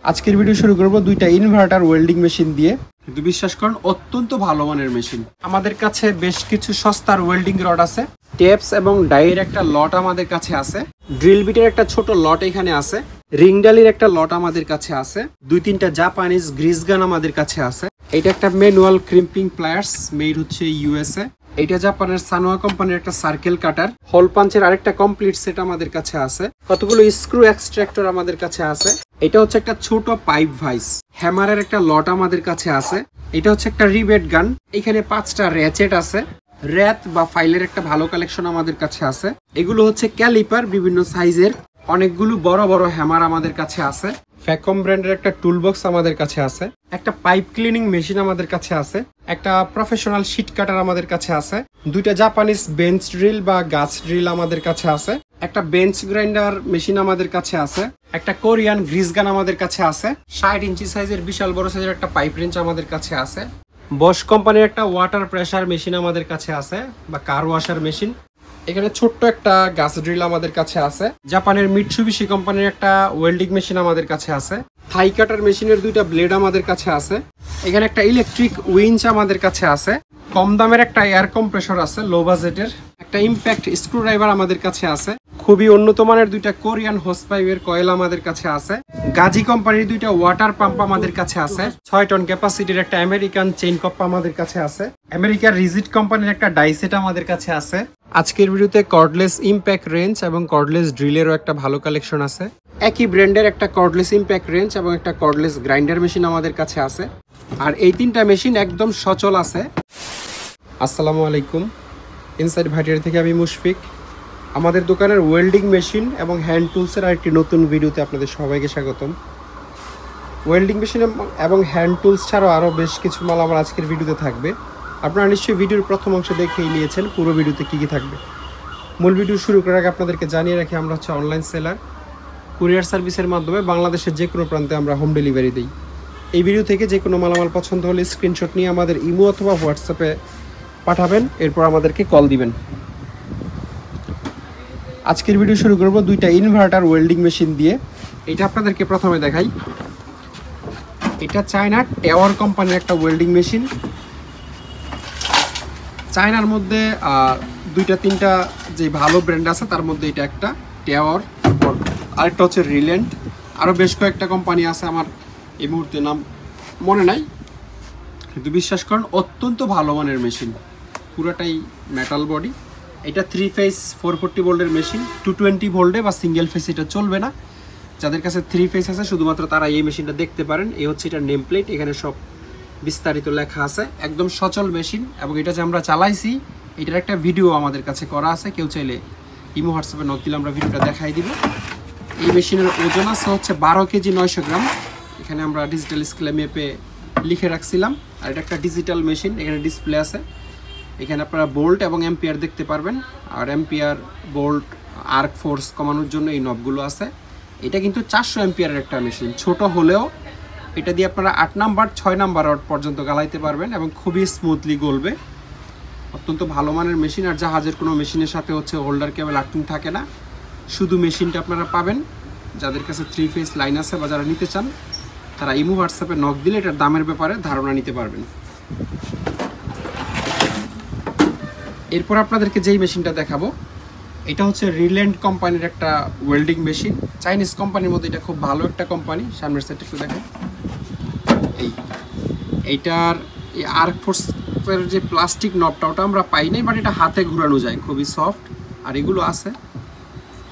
আজকের ভিডিও শুরু করব দুইটা ইনভার্টার ওয়েল্ডিং মেশিন দিয়ে। কিন্তু বিশ্বাস করুন অত্যন্ত ভালো মানের মেশিন। আমাদের কাছে বেশ কিছু সস্তার ওয়েল্ডিং রড আছে, টেপস এবং ডাইয়ের একটা লট আমাদের কাছে আছে, ড্রিল বিটের একটা ছোট লট এখানে আছে, রিং ডালির একটা লট আমাদের কাছে আছে, দুই তিনটা জাপানিজ গ্রিস গান আমাদের কাছে আছে। এটা একটা ম্যানুয়াল ক্রিম্পিং প্লায়ার্স, মেড হচ্ছে ইউএসএ। এটা জাপানের সানোয়া কোম্পানির একটা সার্কেল কাটার। হোল পাঞ্চের আরেকটা কমপ্লিট সেট আমাদের কাছে আছে। কতগুলো স্ক্রু এক্সট্রাক্টর আমাদের কাছে আছে। এটা হচ্ছে একটা ছোট পাইপ ভাইস। হ্যামারের একটা লট আমাদের কাছে আছে। এটা হচ্ছে একটা রিবেট গান। এখানে 5টা র্যাচেট আছে। র্যাথ বা ফাইলের একটা ভালো কালেকশন আমাদের কাছে আছে। এগুলো হচ্ছে ক্যালিপার বিভিন্ন সাইজের। অনেকগুলো বড় বড় হ্যামার আমাদের কাছে আছে। ফ্যাকম ব্র্যান্ডের একটা টুলবক্স আমাদের কাছে আছে। একটা পাইপ ক্লিনিং মেশিন আমাদের কাছে আছে। একটা প্রফেশনাল শীট কাটার আমাদের কাছে আছে। দুইটা জাপানিজ বেঞ্চ ড্রিল বা গাছ ড্রিল আমাদের কাছে আছে। একটা বেঞ্চ গ্রাইন্ডার মেশিন আমাদের কাছে আছে। একটা কোরিয়ান গ্রিস গান আমাদের কাছে আছে। 60 ইঞ্চি সাইজের বিশাল বড় সাইজের একটা পাইপ রেঞ্চ আমাদের কাছে আছে। বশ কোম্পানির একটা ওয়াটার প্রেসার মেশিন আমাদের কাছে আছে বা কার ওয়াশার মেশিন। এখানে ছোট্ট একটা গাছ ড্রিল আমাদের কাছে আছে। জাপানের মিটসুবিশি কোম্পানির একটা ওয়েল্ডিং মেশিন আমাদের কাছে আছে। থাই কাটার মেশিনের দুইটা ব্লেড আমাদের কাছে আছে। এখানে একটা ইলেকট্রিক উইঞ্চ আমাদের কাছে আছে। কম দামের একটা এয়ার কম্প্রেসর আছে লো বাজেটের। একটা ইম্প্যাক্ট স্ক্রু ড্রাইভার আমাদের কাছে আছে। খুবই উন্নত মানের দুইটা কোরিয়ান হোস পাইপের কয়েল আমাদের কাছে আছে। গাজি কোম্পানির দুইটা ওয়াটার পাম্প আমাদের কাছে আছে। 6 টন ক্যাপাসিটির একটা আমেরিকান চেইন কপ আমাদের কাছে আছে। আমেরিকার রিজিট কোম্পানির একটা ডাইসেট আমাদের কাছে আছে। আজকের ভিডিওতে কর্ডলেস ইম্প্যাক্ট রেঞ্জ এবং কর্ডলেস ড্রিলেরও একটা ভালো কালেকশন আছে। একই ব্র্যান্ডের একটা কর্ডলেস ইম্প্যাক্ট রেঞ্জ এবং একটা কর্ডলেস গ্রাইন্ডার মেশিন আমাদের কাছে আছে। আর এই তিনটা মেশিন একদম সচল আছে। আসসালামু আলাইকুম, ইনসাইড ভাটিয়ারি থেকে আমি মুশফিক। আমাদের দোকানের ওয়েল্ডিং মেশিন এবং হ্যান্ড টুলসের আরেকটি নতুন ভিডিওতে আপনাদের সবাইকে স্বাগতম। ওয়েল্ডিং মেশিন এবং হ্যান্ড টুলস ছাড়াও আরও বেশ কিছু মাল আমার আজকের ভিডিওতে থাকবে। আপনারা নিশ্চয়ই ভিডিওর প্রথম অংশ দেখেই নিয়েছেন পুরো ভিডিওতে কী কী থাকবে। মূল ভিডিও শুরু করার আগে আপনাদেরকে জানিয়ে রাখি, আমরা হচ্ছে অনলাইন সেলার। কুরিয়ার সার্ভিসের মাধ্যমে বাংলাদেশের যে কোনো প্রান্তে আমরা হোম ডেলিভারি দিই। এই ভিডিও থেকে যে কোনো মালামাল পছন্দ হলে স্ক্রিনশট নিয়ে আমাদের ইমো অথবা হোয়াটসঅ্যাপে পাঠাবেন, এরপর আমাদেরকে কল দিবেন। আজকের ভিডিও শুরু করব দুইটা ইনভার্টার ওয়েল্ডিং মেশিন দিয়ে। এটা আপনাদেরকে প্রথমে দেখাই। এটা চায়নার টাওয়ার কোম্পানির একটা ওয়েল্ডিং মেশিন। চায়নার মধ্যে দুইটা তিনটা যে ভালো ব্র্যান্ড আছে তার মধ্যে এটা একটা টাওয়ার, তারপর আরেকটা হচ্ছে রিল্যান্ড, আরও বেশ কয়েকটা কোম্পানি আছে, আমার এই মুহূর্তে নাম মনে নাই। কিন্তু বিশ্বাস করুন অত্যন্ত ভালো মানের মেশিন, পুরোটাই মেটাল বডি। এটা 3 ফেজ 440 ভোল্টের মেশিন। 220 ভোল্টে বা সিঙ্গেল ফেজ এটা চলবে না। যাদের কাছে 3 ফেজ আছে শুধুমাত্র তারা এই মেশিনটা দেখতে পারেন। এই হচ্ছে এটা নেম প্লেট, এখানে সব বিস্তারিত লেখা আছে। একদম সচল মেশিন এবং এটা যে আমরা চালাইছি এটার একটা ভিডিও আমাদের কাছে করা আছে। কেউ চাইলে ইমো হোয়াটসঅ্যাপে নক দিলে আমরা ভিডিওটা দেখাই দিব। এই মেশিনের ওজন আছে হচ্ছে 12 কেজি 900 গ্রাম। এখানে আমরা ডিজিটাল স্কেলে মেপে লিখে রাখছিলাম। আর এটা একটা ডিজিটাল মেশিন, এখানে ডিসপ্লে আছে। এখানে আপনারা বোল্ট এবং এম্পিয়ার দেখতে পারবেন। আর এম্পিয়ার, বোল্ট, আর্ক ফোর্স কমানোর জন্য এই নবগুলো আছে। এটা কিন্তু 400 এম্পিয়ারের একটা মেশিন। ছোট হলেও এটা দিয়ে আপনারা 8 নাম্বার 6 নাম্বার রড পর্যন্ত গালাইতে পারবেন এবং খুবই স্মুথলি গলবে। অত্যন্ত ভালো মানের মেশিন। আর জাহাজের কোনো মেশিনের সাথে হচ্ছে হোল্ডার কেবল আর্থিং থাকে না, শুধু মেশিনটা আপনারা পাবেন। যাদের কাছে 3 ফেজ লাইন আছে বা যারা নিতে চান তারা ইমো হোয়াটসঅ্যাপে নক দিলে এটার দামের ব্যাপারে ধারণা নিতে পারবেন। এরপর আপনাদেরকে যেই মেশিনটা দেখাবো এটা হচ্ছে রিল্যান্ড কোম্পানির একটা ওয়েল্ডিং মেশিন। চাইনিজ কোম্পানির মধ্যে এটা খুব ভালো একটা কোম্পানি। সামনের সাইডটা একটু দেখেন। এইটার এই আর্ক ফোর্সের যে প্লাস্টিক নবটা ওটা আমরা পাই নাই, বাট এটা হাতে ঘুরানো যায়, খুবই সফট। আর এগুলো আছে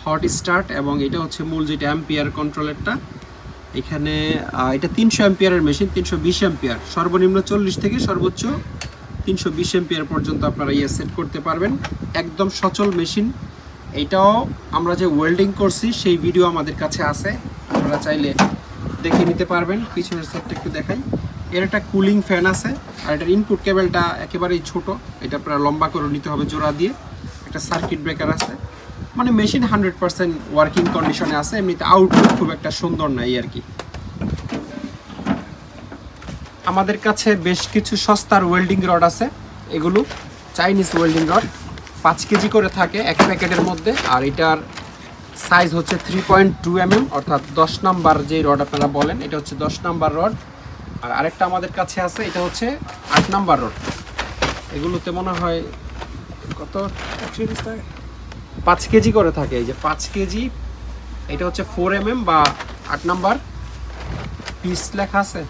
হট স্টার্ট এবং এটা হচ্ছে মূল যেটা অ্যাম্পিয়ার কন্ট্রোলারটা। এখানে এটা 300 অ্যাম্পিয়ারের মেশিন, 320 অ্যাম্পিয়ার, সর্বনিম্ন 40 থেকে সর্বোচ্চ 320 এম্পিয়ার পর্যন্ত আপনারা সেট করতে পারবেন। একদম সচল মেশিন। এইটাও আমরা যে ওয়েল্ডিং করছি সেই ভিডিও আমাদের কাছে আছে, আপনারা চাইলে দেখে নিতে পারবেন। পিছনের সাইডটা একটু দেখাই। এর একটা কুলিং ফ্যান আছে। আর এটার ইনপুট কেবলটা একেবারেই ছোট, এটা আপনারা লম্বা করে নিতে হবে জোড়া দিয়ে। একটা সার্কিট ব্রেকার আছে। মানে মেশিন 100% ওয়ার্কিং কন্ডিশনে আছে। এমনিতে আউটলুক খুব একটা সুন্দর নাই আর কি। আমাদের কাছে বেশ কিছু সস্তার ওয়েল্ডিং রড আছে। এগুলো চাইনিজ ওয়েল্ডিং রড, 5 কেজি করে থাকে এক প্যাকেটের মধ্যে। আর এটার সাইজ হচ্ছে 3.2 mm, অর্থাৎ 10 নাম্বার যে রড আপনারা বলেন এটা হচ্ছে 10 নাম্বার রড। আর আরেকটা আমাদের কাছে আছে, এটা হচ্ছে 8 নাম্বার রড। এগুলোতে মনে হয় কত 5 কেজি করে থাকে, এই যে 5 কেজি। এটা হচ্ছে 4 mm বা 8 নাম্বার পিস লেখা আছে।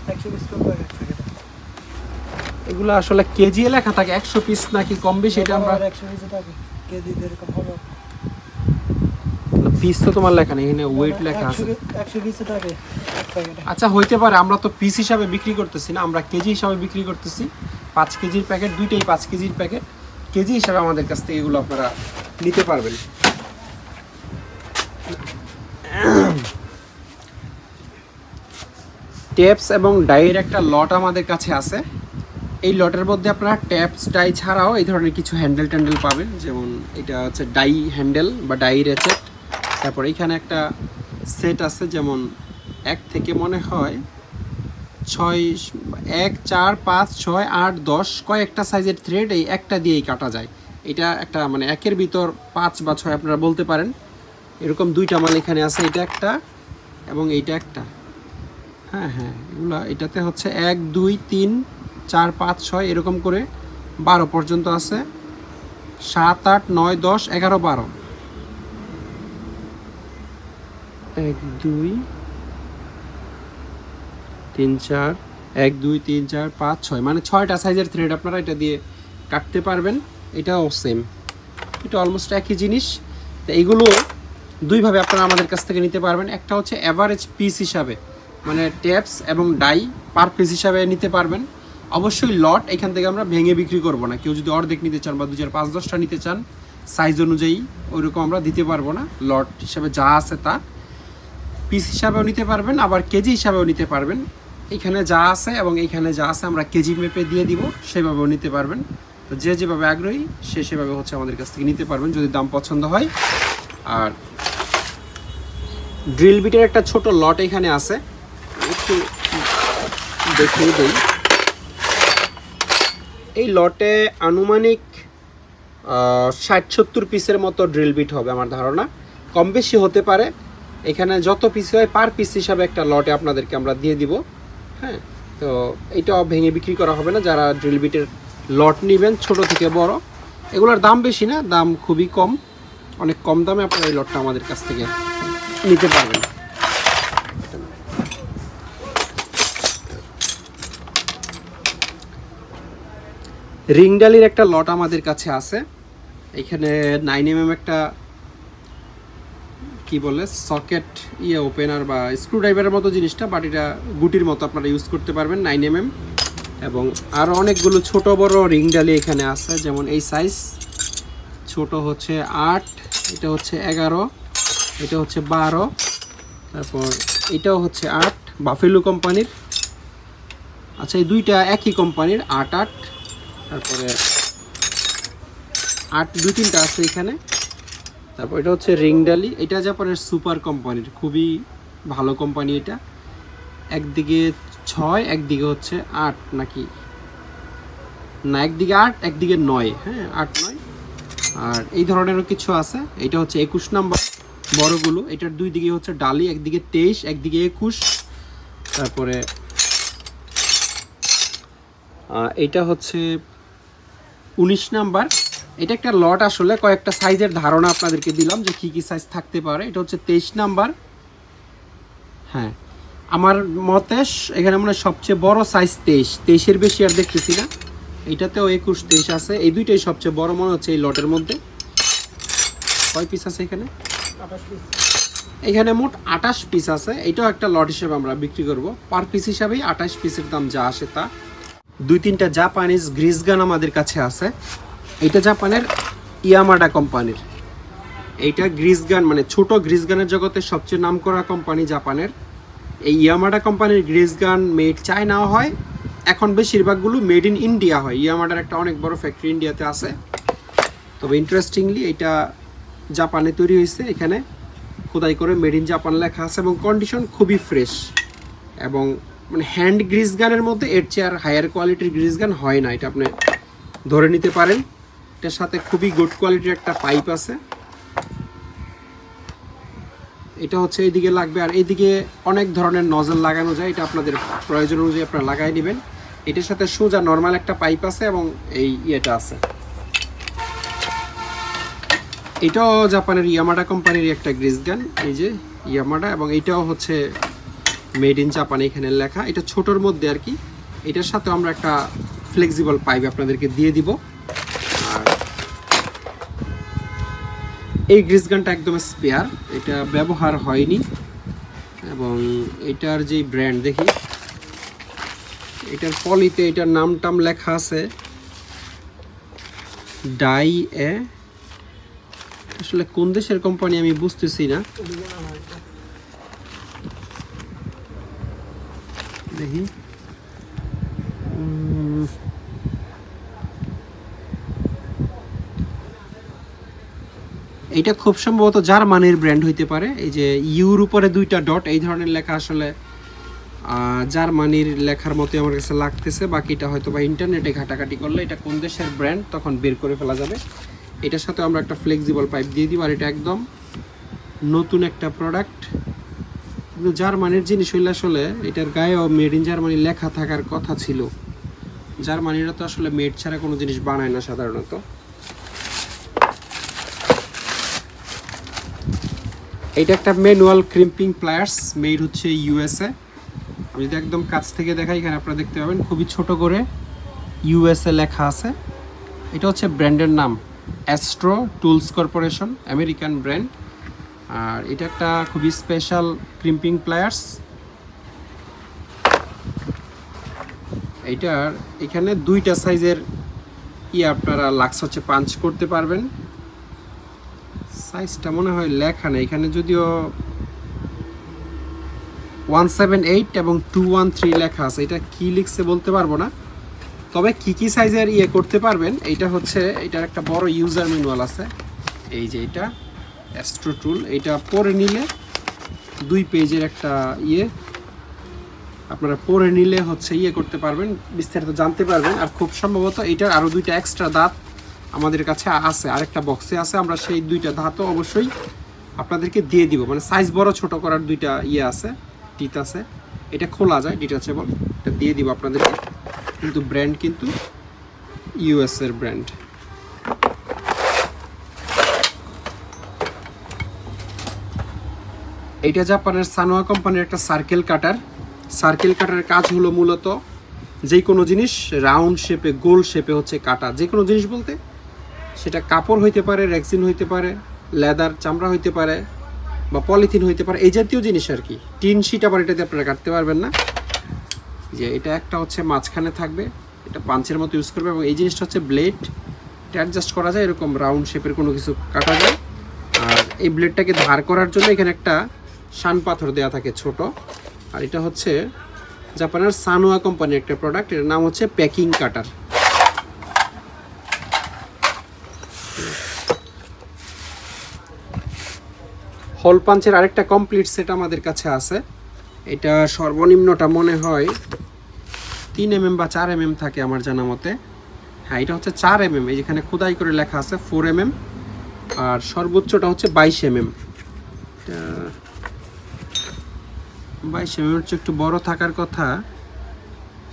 এগুলো আসলে কেজি লেখা থাকে, 100 পিস নাকি কম বেশি এটা আমরা 100 পিস থাকে, কেজি এরকম হবে। পিস তো তোমার লেখা নেই, এখানে ওয়েট লেখা আছে। 100 পিস থাকে এক প্যাকেটে। আচ্ছা হইতে পারে, আমরা তো পিস হিসাবে বিক্রি করতেছি না, আমরা কেজি হিসাবে বিক্রি করতেছি। 5 কেজির প্যাকেট, দুইটাই 5 কেজির প্যাকেট। কেজি হিসাবে আমাদের কাছ থেকে এগুলো আপনারা নিতে পারবেন। ট্যাপস এবং ডাইয়ের একটা লট আমাদের কাছে আছে। এই লটের মধ্যে আপনারা ট্যাপস ডাই ছাড়াও এই ধরনের কিছু হ্যান্ডেল ট্যান্ডেল পাবেন, যেমন এটা হচ্ছে ডাই হ্যান্ডেল বা ডাই রেচেট। তারপর এখানে একটা সেট আছে, যেমন 1 থেকে মনে হয় 6, 1, 4, 5, 6, 8, 10 কয়েকটা সাইজের থ্রেড এই একটা দিয়েই কাটা যায়। এটা একটা মানে 1-এর ভিতর 5 বা 6 আপনারা বলতে পারেন। এরকম দুইটা মাল এখানে আছে, এটা একটা এবং এইটা একটা। হ্যাঁ হ্যাঁ, এগুলো এটাতে হচ্ছে 1, 2, 3, 4, 5, 6 এরকম করে 12 পর্যন্ত আছে। 7, 8, 9, 10, 11, 12। 1, 2, 3, 4, 1, 2, 3, 4, 5, 6 মানে 6টা সাইজের থ্রেড আপনারা এটা দিয়ে কাটতে পারবেন। এটাও সেম, এটা অলমোস্ট একই জিনিস। তো এইগুলো দুইভাবে আপনারা আমাদের কাছ থেকে নিতে পারবেন। একটা হচ্ছে অ্যাভারেজ পিস হিসাবে, মানে ট্যাপস এবং ডাই পার পিস হিসাবে নিতে পারবেন। অবশ্যই লট এখান থেকে আমরা ভেঙে বিক্রি করব না। কেউ যদি অর্ধেক নিতে চান বা 2, 4, 5, 10টা নিতে চান সাইজ অনুযায়ী, ওইরকম আমরা দিতে পারবো না। লট হিসাবে যা আছে তা পিস হিসাবেও নিতে পারবেন, আবার কেজি হিসাবেও নিতে পারবেন। এইখানে যা আছে এবং এইখানে যা আছে আমরা কেজি মেপে দিয়ে দিব, সেভাবেও নিতে পারবেন। তো যে যেভাবে আগ্রহী সে সেভাবে হচ্ছে আমাদের কাছ থেকে নিতে পারবেন যদি দাম পছন্দ হয়। আর ড্রিল বিটের একটা ছোট লট এখানে আছে, একটু দেখিয়ে দিই। এই লটে আনুমানিক 60-70 পিসের মতো ড্রিল বিট হবে আমার ধারণা, কম বেশি হতে পারে। এখানে যত পিস হয় পার পিস হিসাবে একটা লটে আপনাদেরকে আমরা দিয়ে দিব। হ্যাঁ, তো এইটাও ভেঙে বিক্রি করা হবে না। যারা ড্রিল বিটের লট নেবেন ছোট থেকে বড়, এগুলোর দাম বেশি না, দাম খুবই কম, অনেক কম দামে আপনারা এই লটটা আমাদের কাছ থেকে নিতে পারবেন। রিংডালির একটা লট আমাদের কাছে আছে। এখানে 9 mm একটা কি বলে সকেট ওপেনার বা স্ক্রুড্রাইভারের মতো জিনিসটা, বাট এটা গুটির মতো আপনারা ইউজ করতে পারবেন 9 mm। এবং আরও অনেকগুলো ছোট বড় রিংডালি এখানে আছে, যেমন এই সাইজ ছোট হচ্ছে 8, এটা হচ্ছে 11, এটা হচ্ছে 12, তারপর এটাও হচ্ছে 8 বাফেলো কোম্পানির। আচ্ছা, এই দুইটা একই কোম্পানির 8, 8, তারপরে 8, 2-3টা আছে এখানে। তারপর এটা হচ্ছে রিংডালি, এটা জাপানের সুপার কোম্পানির, খুবই ভালো কোম্পানি এটা। একদিকে 6, একদিকে হচ্ছে 8 নাকি না, একদিকে 8, একদিকে 9। হ্যাঁ, 8, 9। আর এই ধরনেরও কিছু আছে। এটা হচ্ছে 21 নাম্বার বড়গুলো, এটার দুই দিকে হচ্ছে ডালি, একদিকে 23, একদিকে 21। তারপরে এটা হচ্ছে 19 নাম্বার। এটা একটা লট, আসলে কয়েকটা সাইজের ধারণা আপনাদেরকে দিলাম যে কী সাইজ থাকতে পারে। এটা হচ্ছে 23 নাম্বার। হ্যাঁ, আমার মতে এখানে মনে হয় সবচেয়ে বড় সাইজ 23-এর বেশি আর দেখতেছি না। এইটাতেও 21, 23 আছে, এই দুইটাই সবচেয়ে বড় মনে হচ্ছে এই লটের মধ্যে। কয় পিস আছে এখানে? 28 পিস। এখানে মোট 28 পিস আছে। এটাও একটা লট হিসেবে আমরা বিক্রি করব। পার পিস হিসাবেই 28 পিসের দাম যা আসে তা। 2-3টা জাপানিজ গ্রিজ গান আমাদের কাছে আছে। এটা জাপানের ইয়ামাডা কোম্পানির। এইটা গ্রিজ গান মানে ছোট গ্রিজ গানের জগতে সবচেয়ে নামকরা কোম্পানি জাপানের। এই ইয়ামাডা কোম্পানির গ্রিজ গান মেড চায়নাও হয়, এখন বেশিরভাগগুলো মেড ইন ইন্ডিয়া হয়। ইয়ামাডার একটা অনেক বড় ফ্যাক্টরি ইন্ডিয়াতে আছে। তবে ইন্টারেস্টিংলি এটা জাপানে তৈরি হয়েছে, এখানে খোদাই করে মেড ইন জাপান লেখা আছে এবং কন্ডিশন খুবই ফ্রেশ। এবং মানে হ্যান্ড গ্রিজ গানের মধ্যে এর চেয়ে আর হায়ার কোয়ালিটির গ্রিজ গান হয় না, এটা আপনি ধরে নিতে পারেন। এটার সাথে খুবই গুড কোয়ালিটির একটা পাইপ আছে। এটা হচ্ছে এইদিকে লাগবে, আর এইদিকে অনেক ধরনের নজল লাগানো যায়, এটা আপনাদের প্রয়োজন অনুযায়ী আপনারা লাগাই নেবেন। এটার সাথে সোজা নর্মাল একটা পাইপ আছে এবং এই ইয়েটা আছে। এটাও জাপানের ইয়ামাডা কোম্পানির একটা গ্রিস গান, এই যে ইয়ামাডা, এবং এটাও হচ্ছে মেড ইন জাপান এখানে লেখা। এটা ছোটোর মধ্যে আর কি। এটার সাথে আমরা একটা ফ্লেক্সিবল পাইপ আপনাদেরকে দিয়ে দিব। আর এই গ্রিস গানটা একদম স্পেয়ার, এটা ব্যবহার হয়নি। এবং এটার যে ব্র্যান্ড দেখি, এটার পলিতে এটার নাম টাম লেখা আছে ডাই এ, আসলে কোন দেশের কোম্পানি আমি বুঝতেছি না। দেখি এটা খুব সম্ভবত জার্মানির ব্র্যান্ড হইতে পারে। এই যে ইউর উপরে 2টা ডট এই ধরনের লেখা, আসলে জার্মানির লেখার মতো আমার কাছে লাগতেছে। বাকিটা হয়তো বা ইন্টারনেটে ঘাটাঘাটি করলে এটা কোন দেশের ব্র্যান্ড তখন বের করে ফেলা যাবে। এটার সাথে আমরা একটা ফ্লেক্সিবল পাইপ দিয়ে দিব। আর এটা একদম নতুন একটা প্রোডাক্ট, কিন্তু জার্মানির জিনিস হইলে আসলে এটার গায়েও মেড ইন জার্মানি লেখা থাকার কথা ছিল। জার্মানিরা তো আসলে মেড ছাড়া কোনো জিনিস বানায় না সাধারণত। এটা একটা ম্যানুয়াল ক্রিম্পিং প্লায়ার্স, মেড হচ্ছে ইউএসএ। আমি যদি একদম কাছ থেকে দেখাই, এখানে আপনারা দেখতে পাবেন খুবই ছোট করে ইউএসএ লেখা আছে। এটা হচ্ছে ব্র্যান্ডের নাম Astro Tools Corporation, American brand. আর এটা একটা খুবই স্পেশাল ক্রিম্পিং প্লায়ার্স। এইটার এখানে 2টা সাইজের আপনারা লাক্স হচ্ছে পাঞ্চ করতে পারবেন। সাইজটা মনে হয় লেখা নেই এখানে, যদিও 178 এবং 213 লেখা আছে। এটা কি লিখছে বলতে পারবো না, তবে কি সাইজের করতে পারবেন এইটা হচ্ছে, এটার একটা বড় ইউজার ম্যানুয়াল আছে। এই যে এটা অ্যাস্ট্রো টুল, এটা পড়ে নিলে 2 পেজের একটা আপনারা পড়ে নিলে হচ্ছে করতে পারবেন, বিস্তারিত জানতে পারবেন। আর খুব সম্ভবত এটার আরও 2টা এক্সট্রা দাঁত আমাদের কাছে আছে, আরেকটা বক্সে আছে। আমরা সেই 2টা দাঁতও অবশ্যই আপনাদেরকে দিয়ে দিব, মানে সাইজ বড় ছোট করার 2টা আছে, টিত আছে। এটা খোলা যায়, ডিটাচেবল, এটা দিয়ে দিব আপনাদেরকে। কিন্তু ব্র্যান্ড কিন্তু ইউএস এর ব্র্যান্ড। এইটা জাপানের সানোয়া কোম্পানির একটা সার্কেল কাটার। সার্কেল কাটারের কাজ হলো মূলত যে কোনো জিনিস রাউন্ড শেপে, গোল শেপে হচ্ছে কাটা। যে কোনো জিনিস বলতে সেটা কাপড় হইতে পারে, রেক্সিন হইতে পারে, লেদার চামড়া হইতে পারে, বা পলিথিন হইতে পারে, এই জাতীয় জিনিস আর কি। টিন শিট আবার এটাতে আপনারা কাটতে পারবেন না। যে এটা একটা হচ্ছে মাঝখানে থাকবে, এটা পাঞ্চের মতো ইউজ করবে, এবং এই জিনিসটা হচ্ছে ব্লেড, এটা অ্যাডজাস্ট করা যায়, এরকম রাউন্ড শেপের কোনো কিছু কাটা যায়। আর এই ব্লেডটাকে ধার করার জন্য এখানে একটা শান পাথর দেওয়া থাকে ছোট। আর এটা হচ্ছে জাপানের সানোয়া কোম্পানির একটা প্রোডাক্ট, এর নাম হচ্ছে প্যাকিং কাটার। হোল পাঞ্চের আরেকটা কমপ্লিট সেট আমাদের কাছে আছে। এটা সর্বনিম্নটা মনে হয় 3 mm বা 4 mm থাকে আমার জানা মতে। হ্যাঁ, এটা হচ্ছে 4 mm, এই যেখানে খোদাই করে লেখা আছে 4 mm। আর সর্বোচ্চটা হচ্ছে 22 mm। 22 mm হচ্ছে একটু বড় থাকার কথা,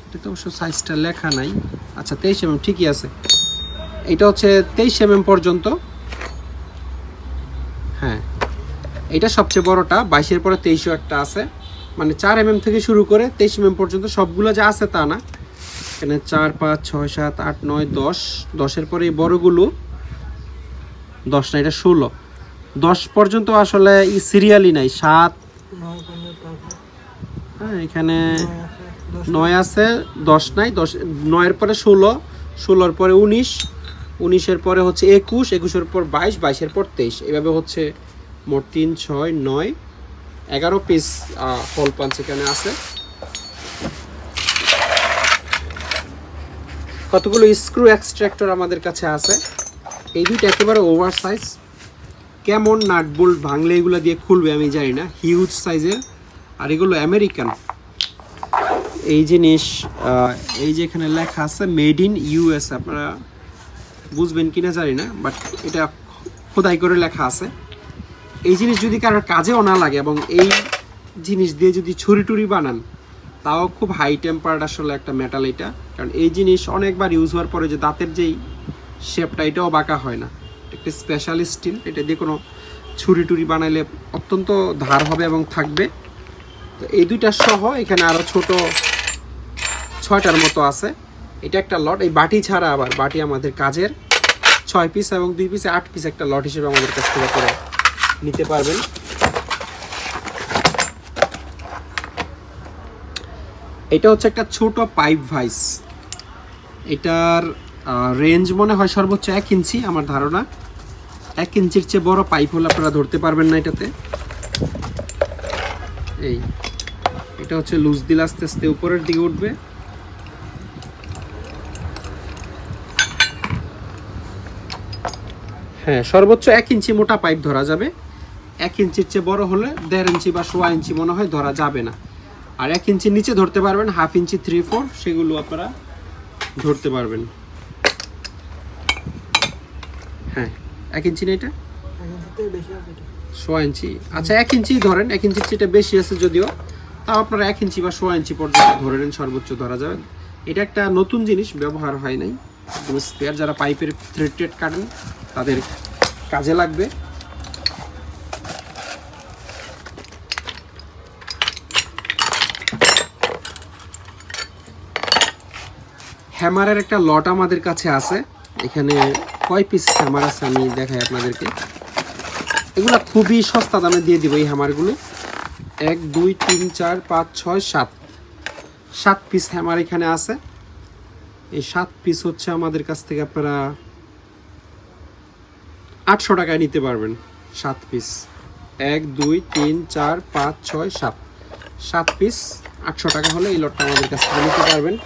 এটা তো অবশ্য সাইজটা লেখা নাই। আচ্ছা, 23 mm ঠিকই আছে। এটা হচ্ছে 23 mm পর্যন্ত। হ্যাঁ, এটা সবচেয়ে বড়টা, 22-এর পরে 23ও একটা আছে। মানে 4 mm থেকে শুরু করে 23 mm পর্যন্ত সবগুলো যা আছে তা না। এখানে 4, 5, 6, 7, 8, 9, 10, 10-এর পরে এই বড়গুলো 10 না, এটা 16, 10 পর্যন্ত আসলে সিরিয়ালই নাই। 7, হ্যাঁ এখানে 9 আছে, 10 নাই, 9-এর পরে 16, 16-এর পরে 19, 19-এর পরে হচ্ছে 21, 21-এর পর 22, 22-এর পর 23, এভাবে হচ্ছে মোট 3, 6, 9, 11 পিস হোল পাঞ্চ এখানে আছে। কতগুলো স্ক্রু এক্সট্রাক্টর আমাদের কাছে আছে। এই দুইটা একেবারে ওভার সাইজ, কেমন নাট বোল্ট ভাঙলে এগুলো দিয়ে খুলবে আমি জানি না, হিউজ সাইজের। আর এগুলো আমেরিকান। এই জিনিস এই যে এখানে লেখা আছে মেড ইন ইউএস, আপনারা বুঝবেন কিনা জানি না, বাট এটা খোদাই করে লেখা আছে। এই জিনিস যদি কারোর কাজেও না লাগে এবং এই জিনিস দিয়ে যদি ছুরি টুরি বানান, তাও খুব হাই টেম্পার্ড আসলে একটা মেটাল এটা। কারণ এই জিনিস অনেকবার ইউজ হওয়ার পরে যে দাঁতের যেই শেপটা, এটাও বাঁকা হয় না। একটা স্পেশাল স্টিল, এটা দিয়ে কোনো ছুরি টুরি বানাইলে অত্যন্ত ধার হবে এবং থাকবে। তো এই দুইটা সহ এখানে আরও ছোট 6টার মতো আছে। এটা একটা লট। এই বাটি ছাড়া আবার বাটি আমাদের কাজের 6 পিস এবং 2 পিসে 8 পিস একটা লট হিসেবে আমাদের কাছ থেকে করে নিতে পারবেন। এটা হচ্ছে একটা ছোট পাইপ ভাইস। এটার রেঞ্জ মনে হয় সর্বোচ্চ 1 ইঞ্চি, আমার ধারণা। 1 ইঞ্চির চেয়ে বড় পাইপ হলে আপনারা ধরতে পারবেন না এটাতে। এটা হচ্ছে লুজ দিলে আস্তে আস্তে উপরের দিকে উঠবে। হ্যাঁ, সর্বোচ্চ 1 ইঞ্চি মোটা পাইপ ধরা যাবে। 1 ইঞ্চির চেয়ে বড় হলে 1.5 ইঞ্চি বা 1.5 ইঞ্চি মনে হয় ধরা যাবে না। আর 1 ইঞ্চির নিচে ধরতে পারবেন, 1/2 ইঞ্চি 3/4 সেগুলো আপনারা ধরতে পারবেন। হ্যাঁ, 1 ইঞ্চি না এটা 1.5 ইঞ্চি। আচ্ছা, 1 ইঞ্চি ধরেন। 1 ইঞ্চির চেয়ে বেশি আছে যদিও, তাও আপনারা 1 ইঞ্চি বা 1.5 ইঞ্চি পর্যন্ত ধরে নেন, সর্বোচ্চ ধরা যাবে। এটা একটা নতুন জিনিস, ব্যবহার হয় নাই, একদম স্পেয়ার। যারা পাইপের থ্রেড কাটেন তাদের কাজে লাগবে। হ্যামারের একটা লট আমাদের কাছে আছে। এখানে কয় পিস হ্যামার আছে আমি দেখাই আপনাদেরকে। এগুলা খুবই সস্তা দামে দিয়ে দিব এই হ্যামারগুলো। 1 2 3 4 5 6 7 পিস হ্যামার এখানে আছে। এই 7 পিস হচ্ছে আমাদের কাছ থেকে আপনারা 800 টাকায় নিতে পারবেন। 7 পিস 1 2 3 4 5 6 7 পিস 800 টাকা হলে এই লটটা আমাদের কাছ থেকে নিতে পারবেন।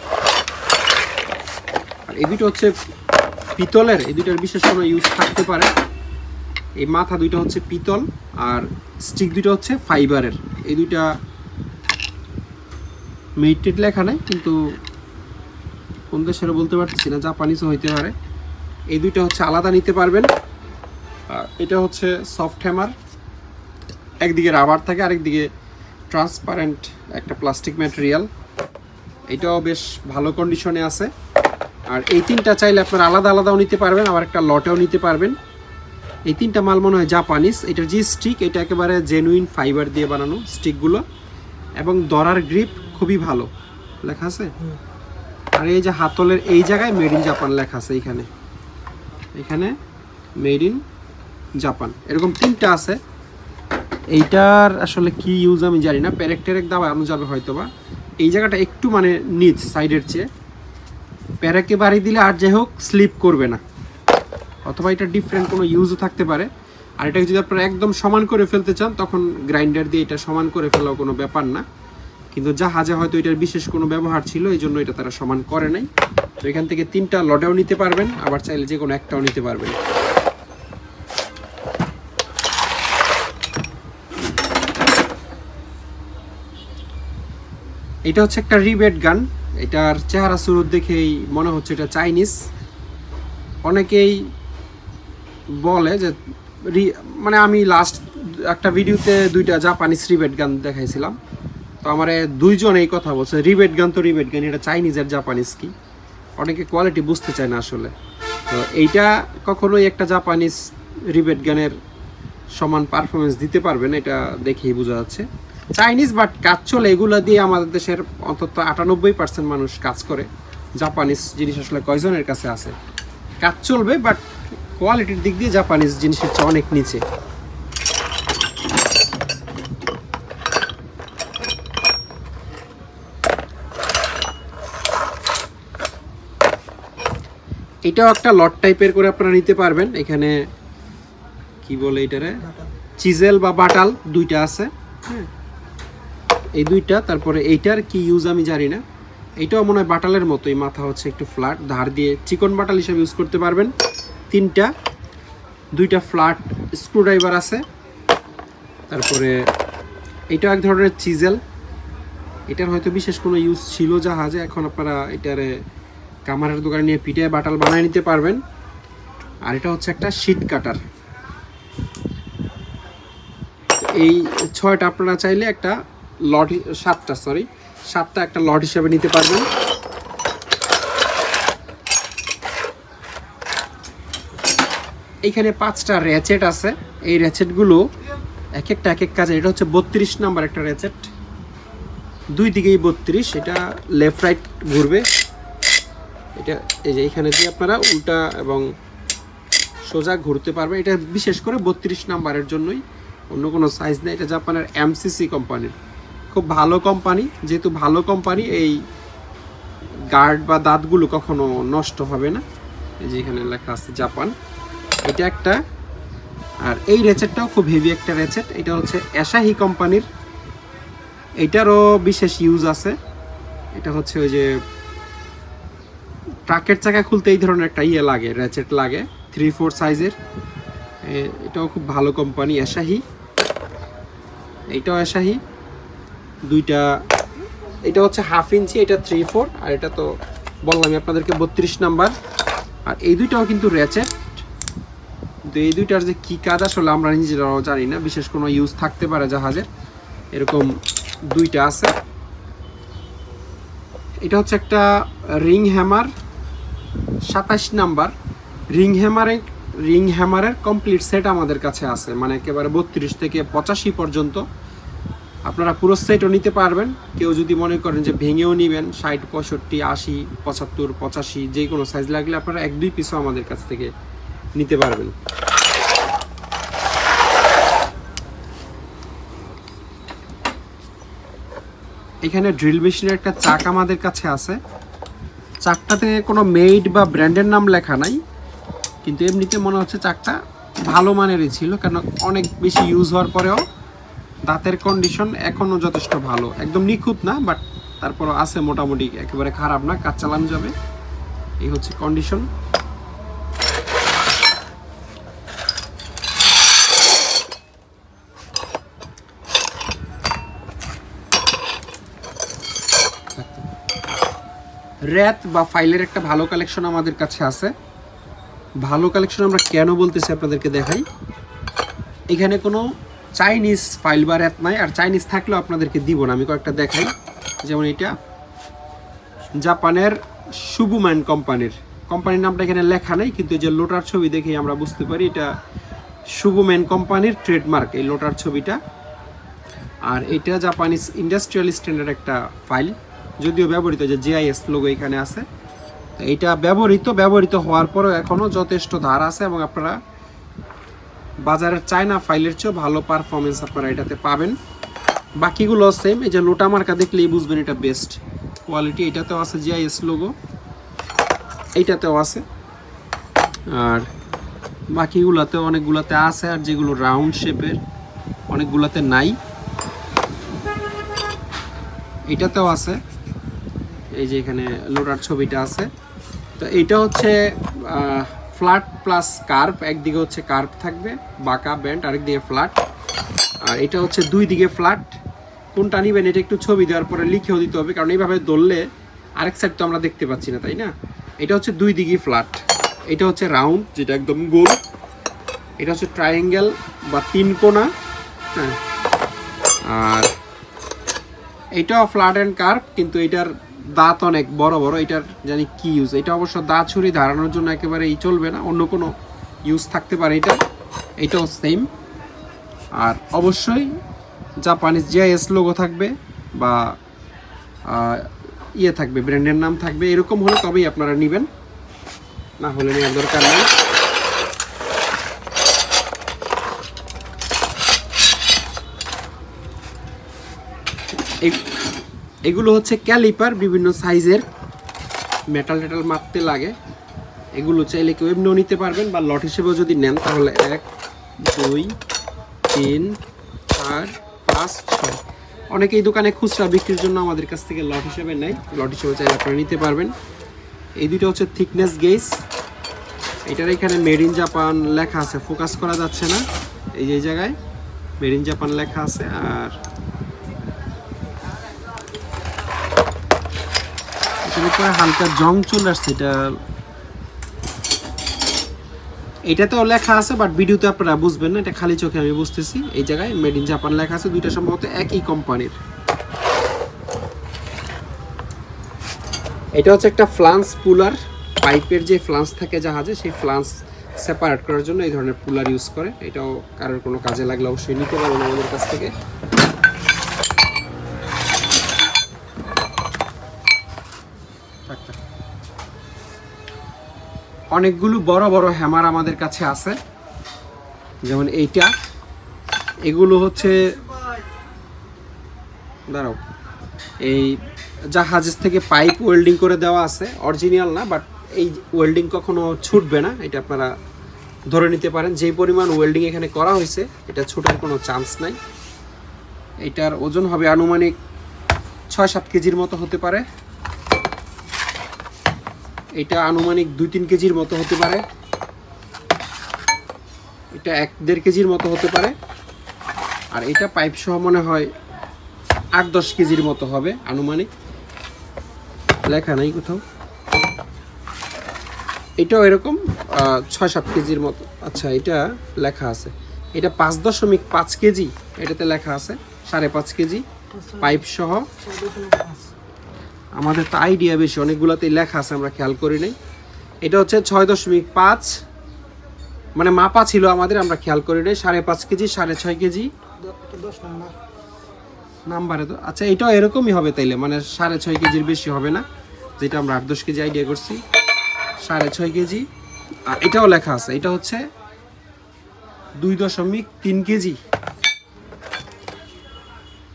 আর এই দুটো হচ্ছে পিতলের। এই দুটার বিশেষ কোনো ইউজ থাকতে পারে। এই মাথা দুইটা হচ্ছে পিতল আর স্টিক দুইটা হচ্ছে ফাইবারের। এই দুইটা মেটেড লেখা নাই, কিন্তু কোন দেশের বলতে পারতেছি না, জাপানিজও হইতে পারে। এই দুইটা হচ্ছে আলাদা নিতে পারবেন। আর এটা হচ্ছে সফট হ্যামার। একদিকে রাবার থাকে, আরেকদিকে ট্রান্সপারেন্ট একটা প্লাস্টিক ম্যাটেরিয়াল। এটাও বেশ ভালো কন্ডিশনে আছে। আর এই তিনটা চাইলে আপনারা আলাদা আলাদাও নিতে পারবেন, আবার একটা লটেও নিতে পারবেন। এই তিনটা মাল মনে হয় জাপানিজ। এটার যে স্টিক, এটা একেবারে জেনুইন ফাইবার দিয়ে বানানো স্টিকগুলো, এবং দরার গ্রিপ খুবই ভালো লেখা আছে। আর এই যে হাতলের এই জায়গায় মেড ইন জাপান লেখা আছে। এখানে মেড ইন জাপান, এরকম 3টা আছে। এইটার আসলে কি ইউজ আমি জানি না, প্যারেক দাবানো যাবে হয়তো বা। এই জায়গাটা একটু মানে নিচ সাইডের চেয়ে প্যারেকে বাড়ি দিলে আর যাই হোক স্লিপ করবে না, অথবা এটা ডিফারেন্ট কোনো ইউজও থাকতে পারে। আর এটাকে যদি আপনারা একদম সমান করে ফেলতে চান, তখন গ্রাইন্ডার দিয়ে এটা সমান করে ফেলাও কোনো ব্যাপার না। কিন্তু জাহাজে হয়তো এটার বিশেষ কোনো ব্যবহার ছিল, এই জন্য এটা তারা সমান করে নাই। তো এখান থেকে 3টা লটেও নিতে পারবেন, আবার চাইলে যে কোনো একটাও নিতে পারবেন। এটা হচ্ছে একটা রিবেট গান। এটার চেহারা সুরত দেখেই মনে হচ্ছে এটা চাইনিজ। অনেকেই বলে যে মানে আমি লাস্ট একটা ভিডিওতে 2টা জাপানিজ রিবেট গান দেখাইছিলাম, তো আমার 2জন এই কথা বলছে, রিবেট গান তো রিবেট গান, এটা চাইনিজ আর জাপানিজ কি। অনেকে কোয়ালিটি বুঝতে চায় না আসলে। তো এইটা কখনোই একটা জাপানিজ রিবেট গানের সমান পারফরমেন্স দিতে পারবে না, এটা দেখেই বোঝা যাচ্ছে। চাইনিজ বাট কাজ চলে, এগুলো দিয়ে আমাদের দেশের অন্তত 98% মানুষ কাজ করে। জাপানিজ জিনিস আসলে কয়জনের কাছে আছে, কাজ চলবে, বাট কোয়ালিটির দিক দিয়ে জাপানিজ জিনিসের চেয়ে অনেক নিচে। এটাও একটা লট টাইপের করে আপনারা নিতে পারবেন। এখানে কি বলে এটারে, চিজেল বা বাটাল 2টা আছে। হ্যাঁ, এই 2টা। তারপরে এইটার কি ইউজ আমি জানি না। এইটাও মনে হয় বাটালের মতোই, মাথা হচ্ছে একটু ফ্ল্যাট, ধার দিয়ে চিকন বাটাল হিসেবে ইউজ করতে পারবেন। 3টা, 2টা ফ্ল্যাট স্ক্রুড্রাইভার আছে। তারপরে এইটাও এক ধরনের চিজেল। এটার হয়তো বিশেষ কোনো ইউজ ছিল জাহাজে, এখন আপনারা এটারে কামারের দোকানে নিয়ে পিঠে বাটাল বানিয়ে নিতে পারবেন। আর এটা হচ্ছে একটা শীট কাটার। এই 6টা আপনারা চাইলে একটা লট, 7টা একটা লট হিসেবে নিতে পারবেন। এখানে 5টা র্যাচেট আছে। এই র্যাচেটগুলো এক এক কাজে। এটা হচ্ছে 32 নাম্বার একটা র্যাচেট, দুই দিকেই 32, এটা লেফট রাইট ঘুরবে। এটা এই যে এখানে দিয়ে আপনারা উল্টা এবং সোজা ঘুরতে পারবে। এটা বিশেষ করে 32 নাম্বারের জন্যই, অন্য কোনো সাইজ নেই। এটা জাপানের এমসিসি কোম্পানির, খুব ভালো কোম্পানি। যেহেতু ভালো কোম্পানি, এই গার্ড বা দাঁতগুলো কখনো নষ্ট হবে না। এই যে এখানে লেখা আছে জাপান, এটা একটা। আর এই র্যাচেটটাও খুব হেভি একটা র্যাচেট। এটা হচ্ছে অ্যাসাহি কোম্পানির, এটারও বিশেষ ইউজ আছে। এটা হচ্ছে ওই যে ট্রাকের চাকা খুলতে এই ধরনের একটা লাগে, র্যাচেট লাগে 3-4 সাইজের। এটাও খুব ভালো কোম্পানি অ্যাসাহি, এইটাও অ্যাসাহি। দুইটা, এটা হচ্ছে 1/2 ইঞ্চি, এটা 3/4, আর এটা তো বললামই আপনাদেরকে 32 নাম্বার। আর এই দুইটাও কিন্তু র্যাচেট। কিন্তু এই দুইটার যে কী কাজ আসলে আমরা নিজেরাও জানি না, বিশেষ কোনো ইউজ থাকতে পারে জাহাজের। এরকম দুইটা আছে। এটা হচ্ছে একটা রিং হ্যামার 27 নাম্বার। রিং হ্যামারের কমপ্লিট সেট আমাদের কাছে আছে, মানে একেবারে 32 থেকে 85 পর্যন্ত আপনারা পুরো সেটও নিতে পারবেন। কেউ যদি মনে করেন যে ভেঙেও নেবেন, 60, 65, 80, 75, 85 যে কোনো সাইজ লাগলে আপনারা 1-2 পিসও আমাদের কাছ থেকে নিতে পারবেন। এখানে ড্রিল মেশিনের একটা চাক আমাদের কাছে আছে। চাকটাতে কোনো মেড বা ব্র্যান্ডের নাম লেখা নাই, কিন্তু এমনিতে মনে হচ্ছে চাকটা ভালো মানেরই ছিল, কারণ অনেক বেশি ইউজ হওয়ার পরেও দাঁতের কন্ডিশন এখনও যথেষ্ট ভালো। একদম নিখুঁত না, বাট তারপরও আছে মোটামুটি, একেবারে খারাপ না, কাজ চালানো যাবে। এই হচ্ছে কন্ডিশন। র্যাত বা ফাইলের একটা ভালো কালেকশন আমাদের কাছে আছে। ভালো কালেকশন আমরা কেন বলতেছি আপনাদেরকে দেখাই। এখানে কোনো চাইনিজ ফাইল বা র্যাত নাই, আর চাইনিজ থাকলেও আপনাদেরকে দিব না, আমি কয়েকটা দেখাই। যেমন এটা জাপানের শুবুম্যান কোম্পানির নামটা এখানে লেখা নেই, কিন্তু এই যে লোটার ছবি দেখেই আমরা বুঝতে পারি এটা শুবুম্যান কোম্পানির ট্রেডমার্ক, এই লোটার ছবিটা। আর এটা জাপানিজ ইন্ডাস্ট্রিয়াল স্ট্যান্ডার্ড একটা ফাইল, যদিও ব্যবহৃত, যে জিআইএস লোগো এখানে আছে। তো এটা ব্যবহৃত হওয়ার পরেও এখনও যথেষ্ট ধার আছে, এবং আপনারা বাজারের চায়না ফাইলের চেয়েও ভালো পারফরমেন্স আপনারা এটাতে পাবেন। বাকিগুলো সেম, এই যে লোটা মার্কা দেখলেই বুঝবেন এটা বেস্ট কোয়ালিটি। এটাতেও আছে জিআইএস লোগো, এইটাতেও আছে, আর বাকিগুলোতে অনেকগুলোতে আছে, আর যেগুলো রাউন্ড শেপের অনেকগুলোতে নাই। এটাতেও আছে, এই যে এখানে লোটার ছবিটা আছে। তো এইটা হচ্ছে ফ্ল্যাট প্লাস কার্ভ, একদিকে হচ্ছে কার্ভ থাকবে বাঁকা ব্যান্ড, আরেকদিকে ফ্ল্যাট। আর এটা হচ্ছে দুই দিকে ফ্ল্যাট। কোনটা নিবেন এটা একটু ছবি দেওয়ার পরে লিখেও দিতে হবে, কারণ এইভাবে ধরলে আরেক সাইড তো আমরা দেখতে পাচ্ছি না, তাই না? এটা হচ্ছে দুই দিকে ফ্ল্যাট। এটা হচ্ছে রাউন্ড, যেটা একদম গোল। এটা হচ্ছে ট্রায়াঙ্গেল বা 3 কোণা, হ্যাঁ। আর এটাও ফ্ল্যাট অ্যান্ড কার্ভ, কিন্তু এটার দাঁত অনেক বড় বড়। এটার জানি কি ইউজ, এটা অবশ্য দাঁত ছুরি ধারানোর জন্য একেবারেই চলবে না, অন্য কোনো ইউজ থাকতে পারে এটা। এটাও সেম। আর অবশ্যই জাপানিজ জিআইএস লোগো থাকবে, বা ইয়ে থাকবে, ব্র্যান্ডের নাম থাকবে। এরকম হলে তবেই আপনারা নেবেন, না হলে নেওয়ার দরকার নেই। এগুলো হচ্ছে ক্যালিপার, বিভিন্ন সাইজের, মেটাল মারতে লাগে। এগুলো চাইলে কেউ এমনিও নিতে পারবেন, বা লট হিসেবেও যদি নেন তাহলে 1, 2, 3, 4, 5, 6। অনেকেই দোকানে খুচরা বিক্রির জন্য আমাদের কাছ থেকে লট হিসেবে নেয়, লট হিসেবে চাইলে আপনারা নিতে পারবেন। এই দুটো হচ্ছে থিকনেস গেজ। এটার এখানে মেড ইন জাপান লেখা আছে, ফোকাস করা যাচ্ছে না, এই যে জায়গায় মেড ইন জাপান লেখা আছে। আর এটার উপরে হালকা জং চলে আসছে, এটা এটাতেও লেখা আছে, বাট ভিডিওতে আপনারা বুঝবেন না, এটা খালি চোখে আমি বুঝতেছি। এই জায়গায় মেড ইন জাপান লেখা আছে, দুইটা সম্ভবত একই কোম্পানির। এটা হচ্ছে একটা ফ্লান্স পুলার, পাইপের যে ফ্লান্স থাকে জাহাজে, সেই ফ্লান্স সেপারেট করার জন্য এই ধরনের পুলার ইউজ করে। এটাও কারোর কোনো কাজে লাগলে অবশ্যই নিতে পারবেন আমাদের কাছ থেকে। অনেকগুলো বড় বড় হ্যামার আমাদের কাছে আছে, যেমন এইটা। এগুলো হচ্ছে দাঁড়াও, এই জাহাজ থেকে পাইপ ওয়েল্ডিং করে দেওয়া আছে, অরিজিনাল না, বাট এই ওয়েল্ডিং কখনো ছুটবে না, এটা আপনারা ধরে নিতে পারেন। যে পরিমাণ ওয়েল্ডিং এখানে করা হয়েছে, এটা ছুটার কোনো চান্স নাই। এটার ওজন হবে আনুমানিক 6-7 কেজির মতো হতে পারে। এটা আনুমানিক 2-3 কেজির মতো হতে পারে। এটা 1-1.5 কেজির মতো হতে পারে। আর এটা পাইপ সহ মনে হয় 8-10 কেজির মতো হবে আনুমানিক, লেখা নাই কোথাও। এটাও এরকম 6-7 কেজির মতো। আচ্ছা, এটা লেখা আছে, এটা 5.5 কেজি, এটাতে লেখা আছে 5.5 কেজি পাইপ সহ। আমাদের তো আইডিয়া বেশি, অনেকগুলোতেই লেখা আছে, আমরা খেয়াল করি নাই। এটা হচ্ছে 6.5, মানে মাপা ছিল আমাদের, আমরা খেয়াল করি নাই। 5.5 কেজি, 6.5 কেজি নাম্বারে তো। আচ্ছা, এটাও এরকমই হবে তাইলে, মানে 6.5 কেজির বেশি হবে না, যেটা আমরা 8-10 কেজি আইডিয়া করছি। 6.5 কেজি। আর এটাও লেখা আছে, এটা হচ্ছে 2.3 কেজি।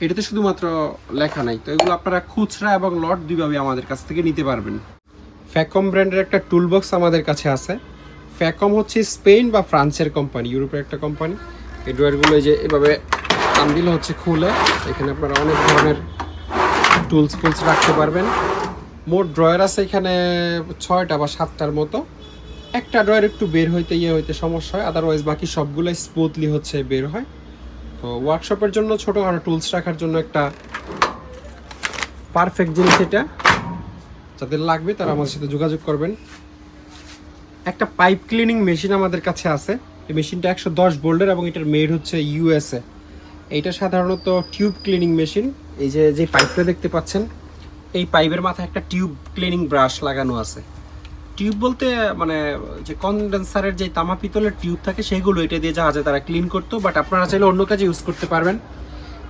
এটাতে শুধুমাত্র লেখা নাই। তো এগুলো আপনারা খুচরা এবং লট দুইভাবে আমাদের কাছ থেকে নিতে পারবেন। ফ্যাকম ব্র্যান্ডের একটা টুলবক্স আমাদের কাছে আছে। ফ্যাকম হচ্ছে স্পেন বা ফ্রান্সের কোম্পানি, ইউরোপের একটা কোম্পানি। এই ড্রয়ারগুলো যে এভাবে টান দিলে হচ্ছে খুলে, এখানে আপনারা অনেক ধরনের টুলস রাখতে পারবেন। মোট ড্রয়ার আছে এখানে 6টা বা 7টার মতো। একটা ড্রয়ার একটু বের হইতে সমস্যা হয়, আদারওয়াইজ বাকি সবগুলোই স্মুথলি হচ্ছে বের হয়। তো ওয়ার্কশপের জন্য ছোটোখাটো টুলস রাখার জন্য একটা পারফেক্ট জিনিস এটা। যাদের লাগবে তারা আমাদের সাথে যোগাযোগ করবেন। একটা পাইপ ক্লিনিং মেশিন আমাদের কাছে আছে। এই মেশিনটা 110 ভোল্টের এবং এটার মেড হচ্ছে ইউএসএ। এইটা সাধারণত টিউব ক্লিনিং মেশিন। এই যে পাইপটা দেখতে পাচ্ছেন, এই পাইপের মাথায় একটা টিউব ক্লিনিং ব্রাশ লাগানো আছে। টিউব বলতে মানে যে কনডেন্সারের যে তামা পিতলের টিউব থাকে, সেগুলো এটা দিয়ে জাহাজে তারা ক্লিন করতো। বাট আপনারা চাইলে অন্য কাজে ইউজ করতে পারবেন।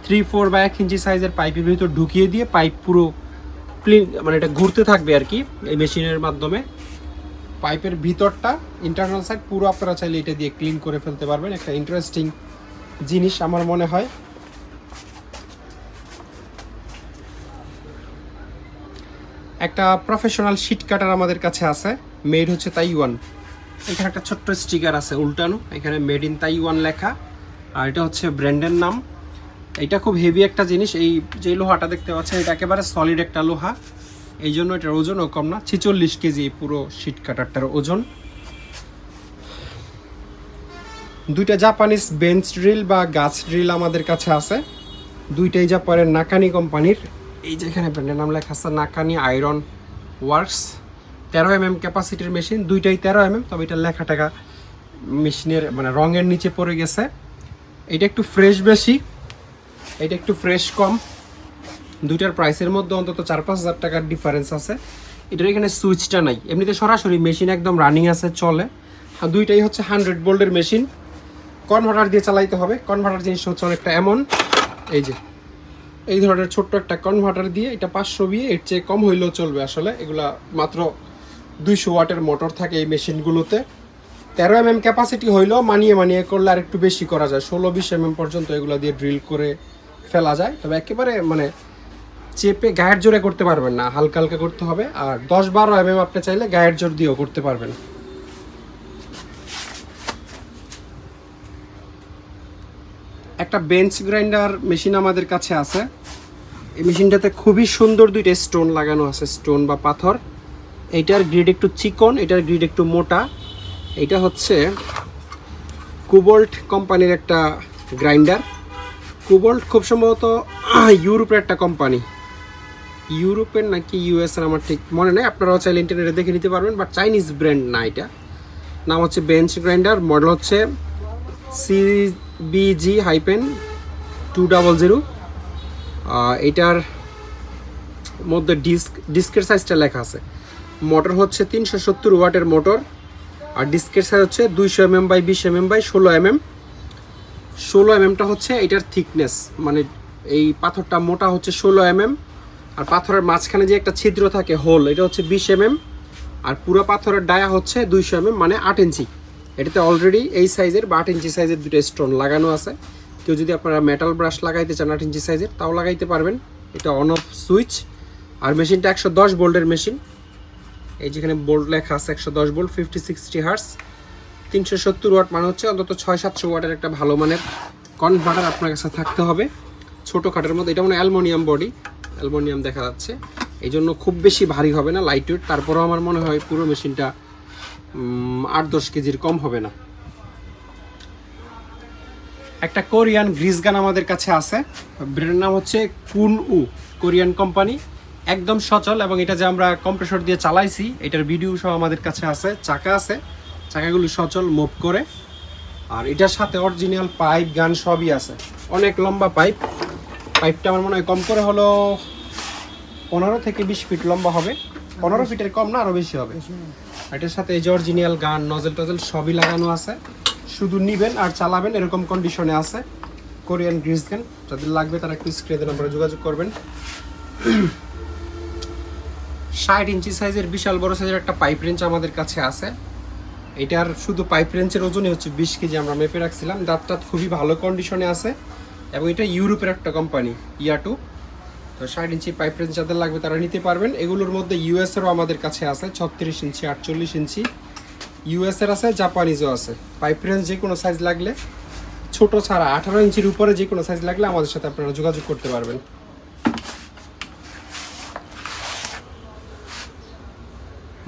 3-4 বা 1 ইঞ্চি সাইজের পাইপের ভিতর ঢুকিয়ে দিয়ে পাইপ পুরো ক্লিন, মানে এটা ঘুরতে থাকবে আর কি এই মেশিনের মাধ্যমে। পাইপের ভিতরটা ইন্টারনাল সাইড পুরো আপনারা চাইলে এটা দিয়ে ক্লিন করে ফেলতে পারবেন। একটা ইন্টারেস্টিং জিনিস আমার মনে হয়। একটা প্রফেশনাল শিট কাটার আমাদের কাছে আছে, মেড হচ্ছে তাইওয়ান। এখানে একটা ছোট্ট স্টিকার আছে উল্টানো, এখানে মেড ইন তাইওয়ান লেখা, আর এটা হচ্ছে ব্র্যান্ডের নাম। এটা খুব হেভি একটা জিনিস। এই যে লোহাটা দেখতে পাচ্ছেন, এটা একেবারে সলিড একটা লোহা, এই জন্য এটার ওজনও কম না। 46 কেজি পুরো শিট কাটারটার ওজন। দুইটা জাপানিজ বেঞ্চ ড্রিল বা গাছ ড্রিল আমাদের কাছে আছে। দুইটাই জাপানের নাকানি কোম্পানির। এই যে এখানে ব্র্যান্ডের নাম লেখা আছে নাকানি আয়রন ওয়ার্কস। 13 mm ক্যাপাসিটির মেশিন, দুইটাই 13 mm, তবে এটা লেখা টাকা মেশিনের মানে রঙের নিচে পড়ে গেছে। এটা একটু ফ্রেশ বেশি, এটা একটু ফ্রেশ কম। দুইটার প্রাইসের মধ্যে অন্তত 4-5 হাজার টাকার ডিফারেন্স আছে। এটার এখানে সুইচটা নাই, এমনিতে সরাসরি মেশিন একদম রানিং আছে, চলে। আর দুইটাই হচ্ছে 100 ভোল্টের মেশিন, কনভার্টার দিয়ে চালাইতে হবে। কনভার্টার জিনিসটা হচ্ছে অনেকটা এমন, এই যে এই ধরনের ছোট্ট একটা কনভার্টার দিয়ে, এটা 500 বিয়ে, এর চেয়ে কম হইলেও চলবে। আসলে এগুলা মাত্র 200 ওয়াটের মোটর থাকে এই মেশিনগুলোতে। 13 mm ক্যাপাসিটি হইলেও মানিয়ে করলে আর একটু বেশি করা যায়। 16-20 mm পর্যন্ত এগুলো দিয়ে ড্রিল করে ফেলা যায়। তবে একেবারে মানে চেপে গায়ের জোরে করতে পারবেন না, হালকা হালকা করতে হবে। আর 10-12 mm আপনি চাইলে গায়ের জোর দিয়েও করতে পারবেন। একটা বেঞ্চ গ্রাইন্ডার মেশিন আমাদের কাছে আছে। এই মেশিনটাতে খুবই সুন্দর দুইটা স্টোন লাগানো আছে, স্টোন বা পাথর। এইটার গ্রিড একটু চিকন, এটার গ্রিড একটু মোটা। এটা হচ্ছে কুবোল্ট কোম্পানির একটা গ্রাইন্ডার। কুবোল্ট খুব সম্ভবত ইউরোপের একটা কোম্পানি, ইউরোপের নাকি ইউএসের আমার ঠিক মনে নেই, আপনারাও চাইলে ইন্টারনেটে দেখে নিতে পারবেন। বাট চাইনিজ ব্র্যান্ড না এটা। নাম হচ্ছে বেঞ্চ গ্রাইন্ডার, মডেল হচ্ছে CBG-200। এটার মধ্যে ডিস্কের সাইজটা লেখা আছে। মোটর হচ্ছে 370 ওয়াটের মোটর, আর ডিস্কের সাইজ হচ্ছে 200 mm by 20 mm by 16 mm। 16 mmটা হচ্ছে এটার থিকনেস, মানে এই পাথরটা মোটা হচ্ছে 16 mm, আর পাথরের মাঝখানে যে একটা ছিদ্র থাকে হোল, এটা হচ্ছে 20 mm, আর পুরো পাথরের ডায়া হচ্ছে 200 mm মানে 8 ইঞ্চি। এটাতে অলরেডি এই সাইজের বা 8 ইঞ্চি সাইজের দুটো স্টোন লাগানো আছে। কেউ যদি আপনারা মেটাল ব্রাশ লাগাইতে চান 8 ইঞ্চি সাইজের, তাও লাগাইতে পারবেন। এটা অন অফ সুইচ। আর মেশিনটা 110 ভোল্টের মেশিন। এই যেখানে বোল্ট লেখা আছে 110 ভোল্ট, 50-60 হার্স। 370 ওয়াট মানে হচ্ছে অন্তত 600-700 ওয়াটের একটা ভালো মানের কনভার্টার আপনার কাছে থাকতে হবে। ছোটোখাটের মধ্যে, এটা মানে অ্যালুমিনিয়াম বডি, অ্যালুমিনিয়াম দেখা যাচ্ছে, এই জন্য খুব বেশি ভারী হবে না, লাইট ওয়েট। তারপরেও আমার মনে হয় পুরো মেশিনটা 8-10 কেজির কম হবে না। একটা কোরিয়ান গ্রিস গান আমাদের কাছে আছে, ব্র্যান্ডের নাম হচ্ছে কুন-উ, কোরিয়ান কোম্পানি, একদম সচল। এবং এটা যে আমরা কম্প্রেসর দিয়ে চালাইছি, এটার ভিডিও সহ আমাদের কাছে আছে। চাকা আছে, চাকাগুলি সচল, মুভ করে। আর এটার সাথে অরিজিনাল পাইপ গান সবই আছে। অনেক লম্বা পাইপ, পাইপটা আমার মনে হয় কম করে হলো 15 থেকে 20 ফিট লম্বা হবে। 15 ফিটের কম না, আরও বেশি হবে। এটার সাথে এই যে অরিজিনাল গান, নজেল টজেল সবই লাগানো আছে। শুধু নিবেন আর চালাবেন এরকম কন্ডিশনে আছে কোরিয়ান গ্রিস গান। যাদের লাগবে তারা একটু স্ক্রিনে নাম্বারে যোগাযোগ করবেন। 60 ইঞ্চি সাইজের বিশাল বড় সাইজের একটা পাইপ রেঞ্চ আমাদের কাছে আছে। এটার শুধু পাইপ রেঞ্চের ওজনই হচ্ছে 20 কেজি, আমরা মেপে রাখছিলাম। দাঁতটা খুবই ভালো কন্ডিশনে আছে, এবং এটা ইউরোপের একটা কোম্পানি, ইয়াটু। তো 60 ইঞ্চি পাইপ রেঞ্চ যাদের লাগবে তারা নিতে পারবেন। এগুলোর মধ্যে ইউএসএরও আমাদের কাছে আছে, 36 ইঞ্চি, 48 ইঞ্চি ইউএসএর আছে, জাপানিজও আছে। পাইপ রেঞ্জ যে কোনো সাইজ লাগলে, ছোট ছাড়া 18 ইঞ্চির উপরে যে কোনো সাইজ লাগলে আমাদের সাথে আপনারা যোগাযোগ করতে পারবেন।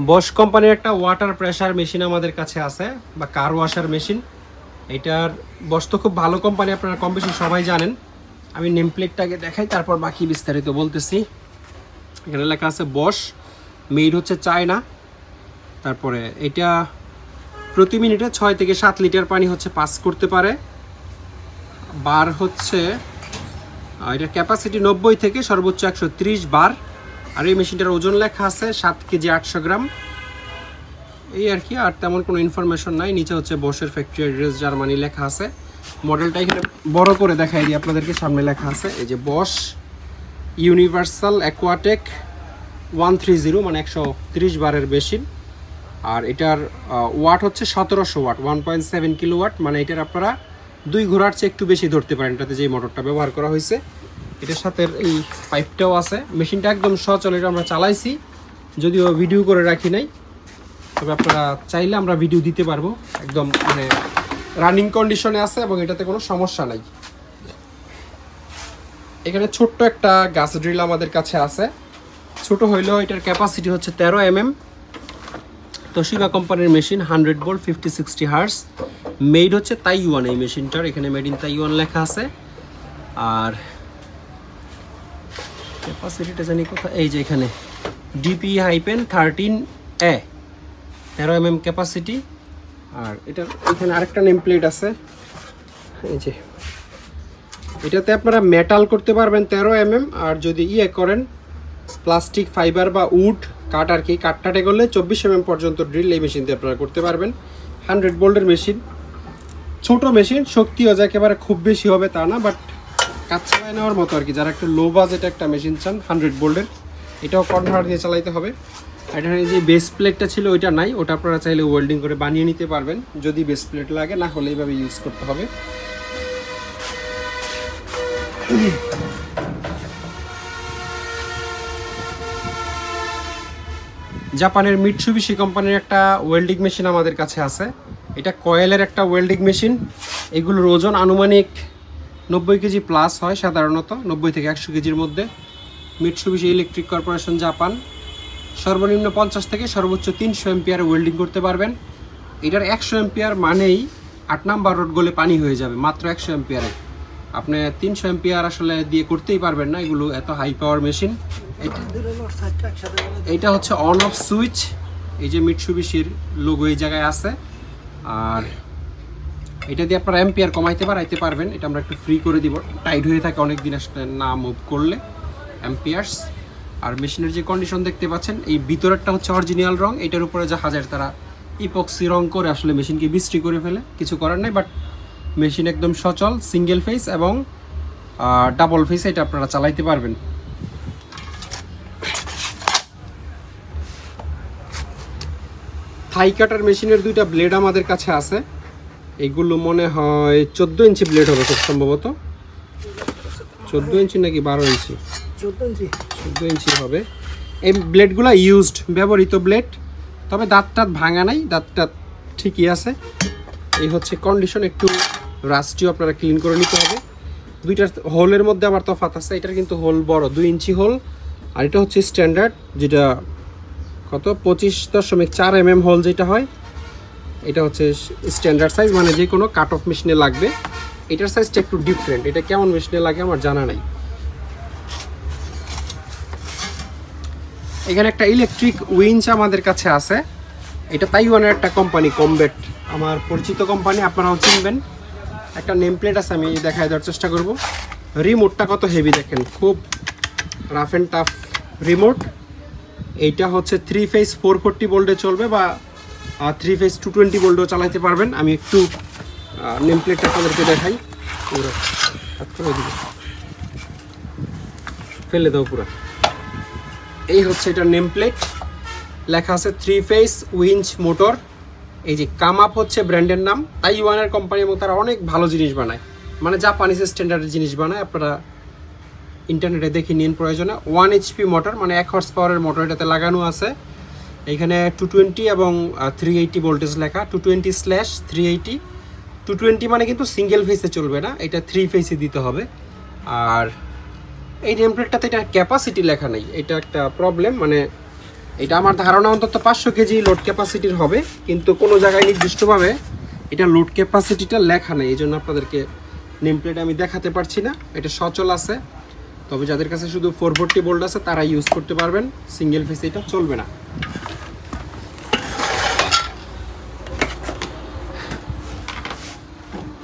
বশ কোম্পানির একটা ওয়াটার প্রেসার মেশিন আমাদের কাছে আছে, বা কার ওয়াশার মেশিন। এটার বশ তো খুব ভালো কোম্পানি, আপনারা কম বেশি সবাই জানেন। আমি নেম প্লেটটাকে দেখাই, তারপর বাকি বিস্তারিত বলতেছি। এখানে লেখা আছে বশ, মেড হচ্ছে চায়না। তারপরে এটা প্রতি মিনিটে 6 থেকে 7 লিটার পানি হচ্ছে পাস করতে পারে। বার হচ্ছে, এটার ক্যাপাসিটি 90 থেকে সর্বোচ্চ 130 বার। আর এই মেশিনটার ওজন লেখা আছে 7 কেজি 800 গ্রাম, এই আর কি। আর তেমন কোনো ইনফরমেশন নাই। নিচে হচ্ছে বশের ফ্যাক্টরি অ্যাড্রেস জার্মানি লেখা আছে। মডেলটা এখানে বড় করে দেখাই দিই আপনাদেরকে, সামনে লেখা আছে এই যে বশ ইউনিভার্সাল অ্যাকোয়াটেক 130, মানে 130 বারের মেশিন। আর এটার ওয়াট হচ্ছে 1700 ওয়াট, 1.7 কিলোওয়াট, মানে এটার আপনারা 2 ঘোড়ার চেয়ে একটু বেশি ধরতে পারেন এটাতে, যে মোটরটা ব্যবহার করা হয়েছে। এটার সাথে এই পাইপটাও আছে। মেশিনটা একদম সচল, এটা আমরা চালাইছি, যদিও ভিডিও করে রাখি নাই, তবে আপনারা চাইলে আমরা ভিডিও দিতে পারবো। একদম মানে রানিং কন্ডিশনে আছে, এবং এটাতে কোনো সমস্যা নাই। এখানে ছোট্ট একটা গাছ ড্রিল আমাদের কাছে আছে। ছোট হইলেও এটার ক্যাপাসিটি হচ্ছে 13 mm। তোশিবা কোম্পানির মেশিন, 100 ভোল্ট, 50-60 হার্স। মেড হচ্ছে তাইওয়ান এই মেশিনটার, এখানে মেড ইন তাইওয়ান লেখা আছে। আর ক্যাপাসিটিটা জানি কোথায়, এই যে এখানে DP-13A, 13 mm ক্যাপাসিটি। আর এটার এখানে আরেকটা নেম প্লেট আছে, এই যে এটাতে আপনারা মেটাল করতে পারবেন 13 mm। আর যদি করেন প্লাস্টিক, ফাইবার বা উড, কাঠ আর কি, কাঠটাটে করলে 24 mm পর্যন্ত ড্রিল এই মেশিন দিয়ে আপনারা করতে পারবেন। 100 ভোল্টের মেশিন, ছোট মেশিন, শক্তিও যে একেবারে খুব বেশি হবে তা না, বাট কাজ চালায় নেওয়ার মতো আর কি। যারা একটু লো বাজেট একটা মেশিন চান 100 ভোল্টের, এটাও কনভার্টার দিয়ে চালাইতে হবে। এটা যে বেস প্লেটটা ছিল ওইটা নাই, ওটা আপনারা চাইলে ওয়েল্ডিং করে বানিয়ে নিতে পারবেন যদি বেস প্লেট লাগে, না হলে এইভাবে ইউজ করতে হবে। জাপানের মিৎসুবিশি কোম্পানির একটা ওয়েল্ডিং মেশিন আমাদের কাছে আছে। এটা কয়েলের একটা ওয়েল্ডিং মেশিন। এগুলোর ওজন আনুমানিক 90 কেজি প্লাস হয়, সাধারণত 90 থেকে 100 কেজির মধ্যে। Mitsubishi electric corporation Japan. সর্বনিম্ন 50 থেকে সর্বোচ্চ 300 এম্পিয়ার ওয়েল্ডিং করতে পারবেন। এটার 100 এম্পিয়ার মানেই 8 নাম্বার রোড গলে পানি হয়ে যাবে, মাত্র 100 এম্পিয়ারে। আপনি 300 এম্পিয়ার আসলে দিয়ে করতেই পারবেন না, এগুলো এত হাই পাওয়ার মেশিন। এটা হচ্ছে অন অফ সুইচ, এই যে মিৎসুবিশির লোগো এই জায়গায় আছে। আর এটা দিয়ে আপনারা অ্যাম্পিয়ার কমাইতে পারবেন। এটা আমরা একটু ফ্রি করে দিব, টাইট হয়ে থাকে অনেক দিন আসলে না মুভ করলে অ্যাম্পিয়ার্স। আর মেশিনের যে কন্ডিশন দেখতে পাচ্ছেন, এই ভিতরেরটা হচ্ছে অরিজিনাল রং, এটার উপরে জাহাজের তারা ইপক্সি রং করে আসলে মেশিনকে বিশ্রী করে ফেলে, কিছু করার নাই। বাট মেশিন একদম সচল, সিঙ্গেল ফেস এবং ডাবল ফেস, এটা আপনারা চালাইতে পারবেন। থাই কাটার মেশিনের দুইটা ব্লেড আমাদের কাছে আছে, এগুলো মনে হয় 14 ইঞ্চি ব্লেড হবে খুব সম্ভবত, 14 ইঞ্চি নাকি 12 ইঞ্চি, 14 ইঞ্চি হবে। এই ব্লেডগুলো ইউজড, ব্যবহৃত ব্লেড, তবে দাঁতটা ভাঙা নাই, দাঁতটা ঠিকই আছে। এই হচ্ছে কন্ডিশন, একটু রাস্টিও আপনারা ক্লিন করে নিতে হবে। দুইটার হোলের মধ্যে আবার তফাৎ আছে, এটার কিন্তু হোল বড় 2 ইঞ্চি হোল, আর এটা হচ্ছে স্ট্যান্ডার্ড যেটা কত 25.4 mm হোল যেটা হয়, এটা হচ্ছে স্ট্যান্ডার্ড সাইজ, মানে যে কোনো কাট অফ মেশিনে লাগবে। এটার সাইজটা একটু ডিফারেন্ট, এটা কেমন মেশিনে লাগে আমার জানা নাই। এখানে একটা ইলেকট্রিক উইঞ্চ আমাদের কাছে আছে, এটা তাইওয়ানের একটা কোম্পানি, কমবেট, আমার পরিচিত কোম্পানি, আপনারাও চিনবেন। একটা নেম প্লেট আছে, আমি দেখায় দেওয়ার চেষ্টা করব। রিমোটটা কত হেভি দেখেন, খুব রাফ অ্যান্ড টাফ রিমোট। এইটা হচ্ছে 3 ফেজ 440 ভোল্টে চলবে, বা 3 ফেজ 220 ভোল্টও চালাতে পারবেন। আমি একটু নেম প্লেটটা আপনাদেরকে দেখাই, পুরো ফেলে দাও পুরো। এই হচ্ছে এটার নেম প্লেট, লেখা আছে 3 ফেজ উইঞ্চ মোটর। এই যে কামাপ হচ্ছে ব্র্যান্ডের নাম, তাইওয়ানের কোম্পানি, এবং তারা অনেক ভালো জিনিস বানায়, মানে জাপানিজ স্ট্যান্ডার্ডের জিনিস বানায়। আপনারা ইন্টারনেটে দেখে নিন প্রয়োজনে। 1 HP মোটর, মানে 1 হর্স পাওয়ারের মোটর এটাতে লাগানো আছে। এখানে 220 এবং 380 ভোল্টেজ লেখা, 220/380। 220 মানে কিন্তু সিঙ্গেল ফেসে চলবে না, এটা 3 ফেসে দিতে হবে। আর এই নেম প্লেটটাতে এটা ক্যাপাসিটি লেখা নেই, এটা একটা প্রবলেম। মানে এটা আমার ধারণা অন্তত 500 কেজি লোড ক্যাপাসিটির হবে, কিন্তু কোনো জায়গায় নির্দিষ্টভাবে এটা লোড ক্যাপাসিটিটা লেখা নেই, এই জন্য আপনাদেরকে নেম প্লেট আমি দেখাতে পারছি না। এটা সচল আছে, তবে যাদের কাছে শুধু 440 ভোল্ট আছে তারা ইউজ করতে পারবেন, সিঙ্গেল ফেসে এটা চলবে না।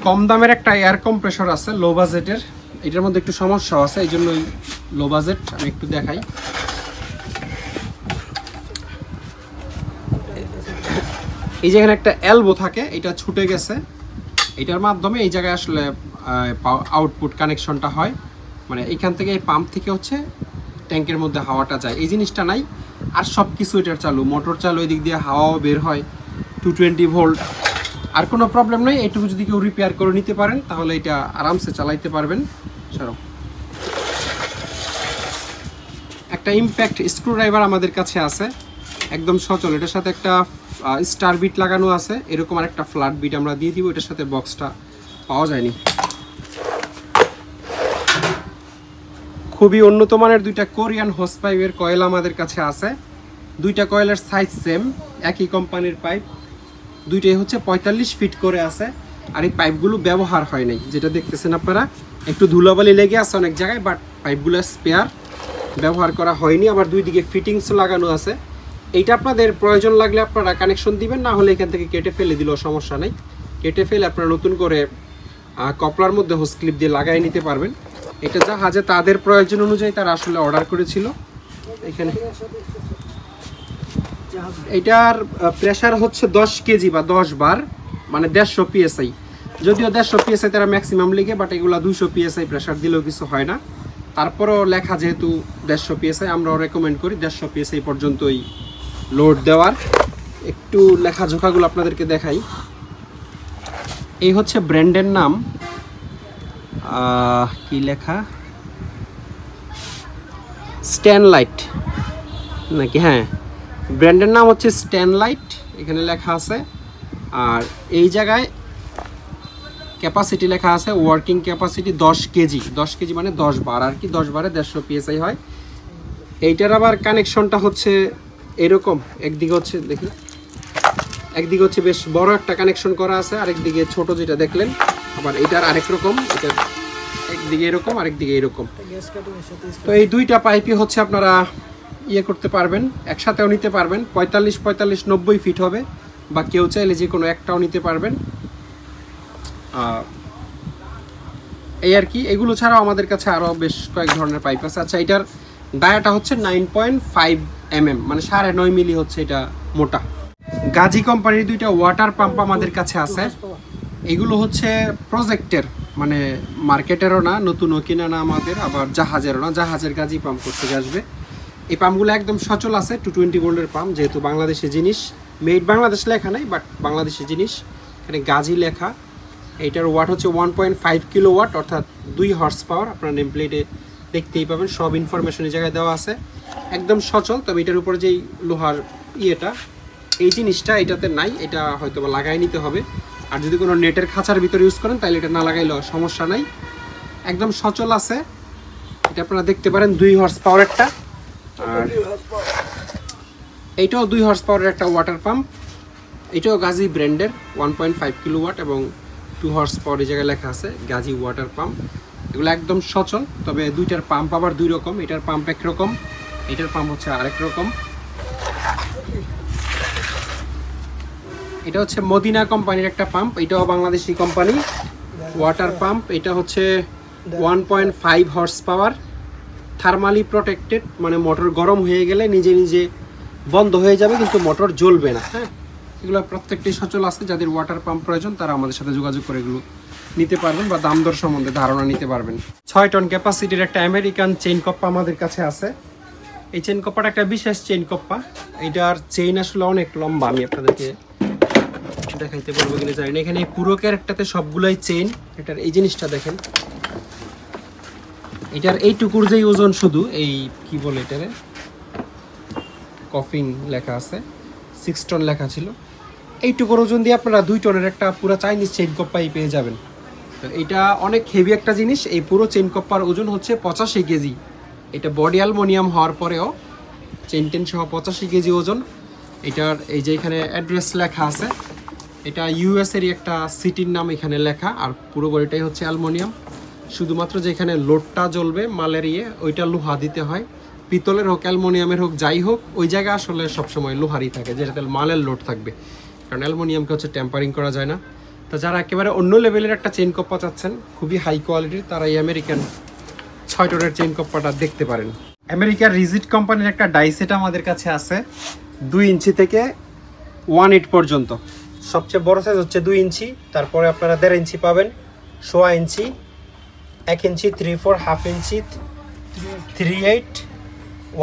কম দামের একটা এয়ার কম্প্রেসর আছে, লো বাজেটের, এটার মধ্যে একটু সমস্যা আছে, এই জন্যই লো বাজেট। আমি একটু দেখাই, এই যে এখানে একটা এলবো থাকে, এটা ছুটে গেছে, এটার মাধ্যমে এই জায়গায় আসলে আউটপুট কানেকশনটা হয়, মানে এইখান থেকে এই পাম্প থেকে হচ্ছে ট্যাঙ্কের মধ্যে হাওয়াটা যায়, এই জিনিসটা নাই। আর সব কিছু এটার চালু, মোটর চালু, এদিক দিয়ে হাওয়াও বের হয়, 220 ভোল্ট, আর কোনো প্রবলেম নেই। এইটুকু যদি কেউ রিপেয়ার করে নিতে পারেন তাহলে এটা আরামসে চালাইতে পারবেন। সরো, একটা ইম্প্যাক্ট স্ক্রুড্রাইভার আমাদের কাছে আছে, একদম সচল, এটার সাথে একটা স্টার বিট লাগানো আছে, এরকম আর একটা ফ্ল্যাট বিট আমরা দিয়ে দিব, এটার সাথে বক্সটা পাওয়া যায়নি। খুবই উন্নত মানের দুইটা কোরিয়ান হোস পাইপের কয়েল আমাদের কাছে আছে, দুইটা কয়েলের সাইজ সেম, একই কোম্পানির পাইপ, দুইটাই হচ্ছে 45 ফিট করে আছে। আর এই পাইপগুলো ব্যবহার হয় নাই, যেটা দেখতেছেন আপনারা, একটু ধুলাবালি লেগে আছে অনেক জায়গায়, বাট পাইপগুলো স্পেয়ার, ব্যবহার করা হয়নি। আবার দুই দিকে ফিটিংস লাগানো আছে, এইটা আপনাদের প্রয়োজন লাগলে আপনারা কানেকশন দিবেন, না হলে এখান থেকে কেটে ফেলে দিলেও সমস্যা নেই। কেটে ফেলে আপনারা নতুন করে কপলার মধ্যে হোস ক্লিপ দিয়ে লাগাই নিতে পারবেন। এটা জাহাজে তাদের প্রয়োজন অনুযায়ী তারা আসলে অর্ডার করেছিল। এখানে এটার প্রেসার হচ্ছে 10 কেজি বা 10 বার, মানে 150 PSI, যদিও 150 PSI তারা ম্যাক্সিমাম লিখে, বাট এগুলো 200 PSI প্রেসার দিলেও কিছু হয় না। তারপরও লেখা যেহেতু 150 PSI, আমরাও রেকমেন্ড করি 150 PSI পর্যন্তই লোড দেওয়ার। একটু লেখাঝোকাগুলো আপনাদেরকে দেখাই। এই হচ্ছে ব্র্যান্ডের নাম, কি লেখা, স্ট্যানলাইট নাকি, হ্যাঁ ব্র্যান্ডের নাম হচ্ছে স্ট্যানলাইট, এখানে লেখা আছে। আর এই জায়গায় ক্যাপাসিটি লেখা আছে, ওয়ার্কিং ক্যাপাসিটি 10 কেজি, 10 কেজি মানে 10 বার আর কি, 10 বারে 150 PSI হয়। এইটার আবার কানেকশনটা হচ্ছে এরকম, একদিকে হচ্ছে দেখি, একদিকে হচ্ছে বেশ বড় একটা কানেকশন করা আছে, আরেকদিকে ছোট যেটা দেখলেন। আবার এটার আরেক রকম, এটা একদিকে এরকম আরেকদিকে এরকম। তো এই দুইটা পাইপই হচ্ছে আপনারা ইয়ে করতে পারবেন, একসাথেও নিতে পারবেন। 45, 45, 90 ফিট হবে, বা কেউ চাইলে যে কোনো একটাও নিতে পারবেন। এই আর কি। এগুলো ছাড়াও আমাদের কাছে আরও বেশ কয়েক ধরনের পাইপ আছে। আচ্ছা, এটার ডায়াটা হচ্ছে 9.5 mm, মানে 9.5 মিলি হচ্ছে এটা মোটা। গাজী কোম্পানির দুইটা ওয়াটার পাম্প আমাদের কাছে আছে। এগুলো হচ্ছে প্রজেক্টের, মানে মার্কেটেরও না, নতুনও কিনা না আমাদের, আবার জাহাজেরও না, জাহাজের গাজী পাম্প করতে আসবে। এই পাম্পগুলো একদম সচল আছে, 220 ভোল্টের পাম্প, যেহেতু বাংলাদেশি জিনিস, মেড বাংলাদেশ লেখা নাই, বাট বাংলাদেশি জিনিস, এখানে গাজী লেখা। এইটার ওয়াট হচ্ছে 1.5 কিলোওয়াট, অর্থাৎ 2 হর্স পাওয়ার। আপনার নেম প্লেটে দেখতেই পাবেন, সব ইনফরমেশন এই জায়গায় দেওয়া আছে। একদম সচল, তবে এটার উপরে যেই লোহার ইয়েটা, এই জিনিসটা এটাতে নাই, এটা হয়তো বা লাগাই নিতে হবে। আর যদি কোনো নেটের খাঁচার ভিতরে ইউজ করেন তাহলে এটা না লাগাইলেও সমস্যা নাই, একদম সচল আছে। এটা আপনারা দেখতে পারেন 2 হর্স পাওয়ারেরটা, আর এইটাও 2 হর্স পাওয়ারের একটা ওয়াটার পাম্প। এটাও গাজী ব্র্যান্ডের, 1.5 কিলোওয়াট এবং 2 হর্স পাওয়ার, এই জায়গায় লেখা আছে গাজী ওয়াটার পাম্প। এগুলো একদম সচল, তবে দুইটার পাম্প আবার 2 রকম। এটার পাম্প একরকম, এটার পাম্প হচ্ছে আরেক রকম। এটা হচ্ছে মদিনা কোম্পানির একটা পাম্প, এটাও বাংলাদেশি কোম্পানি ওয়াটার পাম্প। এটা হচ্ছে 1.5 হর্স পাওয়ার, থার্মালি প্রোটেক্টেড, মানে মোটর গরম হয়ে গেলে নিজে নিজে বন্ধ হয়ে যাবে, কিন্তু মোটর জ্বলবে না। হ্যাঁ, এগুলো প্রত্যেকটি সচল আছে। যাদের ওয়াটার পাম্প প্রয়োজন তারা আমাদের সাথে যোগাযোগ করে এগুলো নিতে পারবেন বা দাম দর সম্বন্ধে ধারণা নিতে পারবেন। 6 টন ক্যাপাসিটির একটা আমেরিকান চেইন কপ্পা আমাদের কাছে আছে। এই চেইন কপ্পাটা একটা বিশেষ চেইন কপ্পা। এটার চেইন আসলে অনেক লম্বা, আমি আপনাদেরকে দেখাইতে পারবো কিনা জানি না। এখানে পুরো ক্যারেক্টারতে সবগুলোই চেইন। এটার এই জিনিসটা দেখেন, এটার এইটুকুর যেই ওজন, শুধু এই কি বলে এটারে, কফিং লেখা আছে, 6 টন লেখা ছিল। এইটুকুর ওজন দিয়ে আপনারা 2 টনের একটা পুরো চাইনিজ চেইন কপ্পাই পেয়ে যাবেন। তো এটা অনেক হেভি একটা জিনিস। এই পুরো চেইন কপ্পার ওজন হচ্ছে 85 কেজি। এটা বডি অ্যালুমিনিয়াম হওয়ার পরেও চেইন টেন সহ 85 কেজি ওজন। এটার এই যে এখানে অ্যাড্রেস লেখা আছে, এটা ইউএসেরই একটা সিটির নাম এখানে লেখা, আর পুরো বডিটাই হচ্ছে অ্যালুমিনিয়াম। শুধুমাত্র যেখানে লোডটা জ্বলবে মালের ওইটা লোহা দিতে হয়, পিতলের হোক অ্যালুমিনিয়ামের হোক যাই হোক, ওই জায়গায় আসলে সবসময় লোহারই থাকে, যেটাতে মালের লোড থাকবে, কারণ অ্যালুমিনিয়ামকে হচ্ছে টেম্পারিং করা যায় না। তো যারা একেবারে অন্য লেভেলের একটা চেইন কপ্পা চাচ্ছেন, খুবই হাই কোয়ালিটির, তারা এই আমেরিকান 6 টনের চেইন কপ্পাটা দেখতে পারেন। আমেরিকার রিজিট কোম্পানির একটা ডাইসেট আমাদের কাছে আছে, 2 ইঞ্চি থেকে 1.8 পর্যন্ত। সবচেয়ে বড় সাইজ হচ্ছে 2 ইঞ্চি, তারপরে আপনারা 1.5 ইঞ্চি পাবেন, 1.5 ইঞ্চি, 1 ইঞ্চি, 3/4, হাফ ইঞ্চি, 3/8,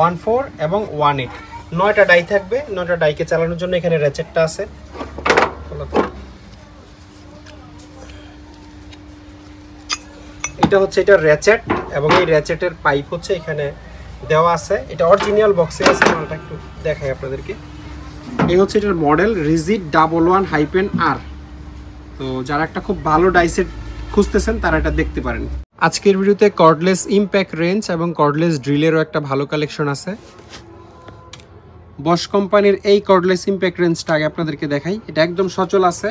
1/4 এবং 1/8। 9টা ডাই থাকবে। 9টা ডাইকে চালানোর জন্য এখানে র্যাচেটটা আছে। এটা হচ্ছে এটা র্যাচেট, এবং এই র্যাচেটের পাইপ হচ্ছে এখানে দেওয়া আছে। এটা অরিজিনাল বক্সে আছে, মালটা একটু দেখাই আপনাদেরকে। এই হচ্ছে এটার মডেল, রিজিট 11-R। তো যারা একটা খুব ভালো ডাইসেট খুঁজতেছেন তারা এটা দেখতে পারেন। আজকের ভিডিওতে কর্ডলেস ইমপ্যাক্ট রেঞ্জ এবং কর্ডলেস ড্রিলেরও একটা ভালো কালেকশন আছে। বশ কোম্পানির এই কর্ডলেস ইমপ্যাক্ট রেঞ্জটা আগে আপনাদেরকে দেখাই। এটা একদম সচল আছে।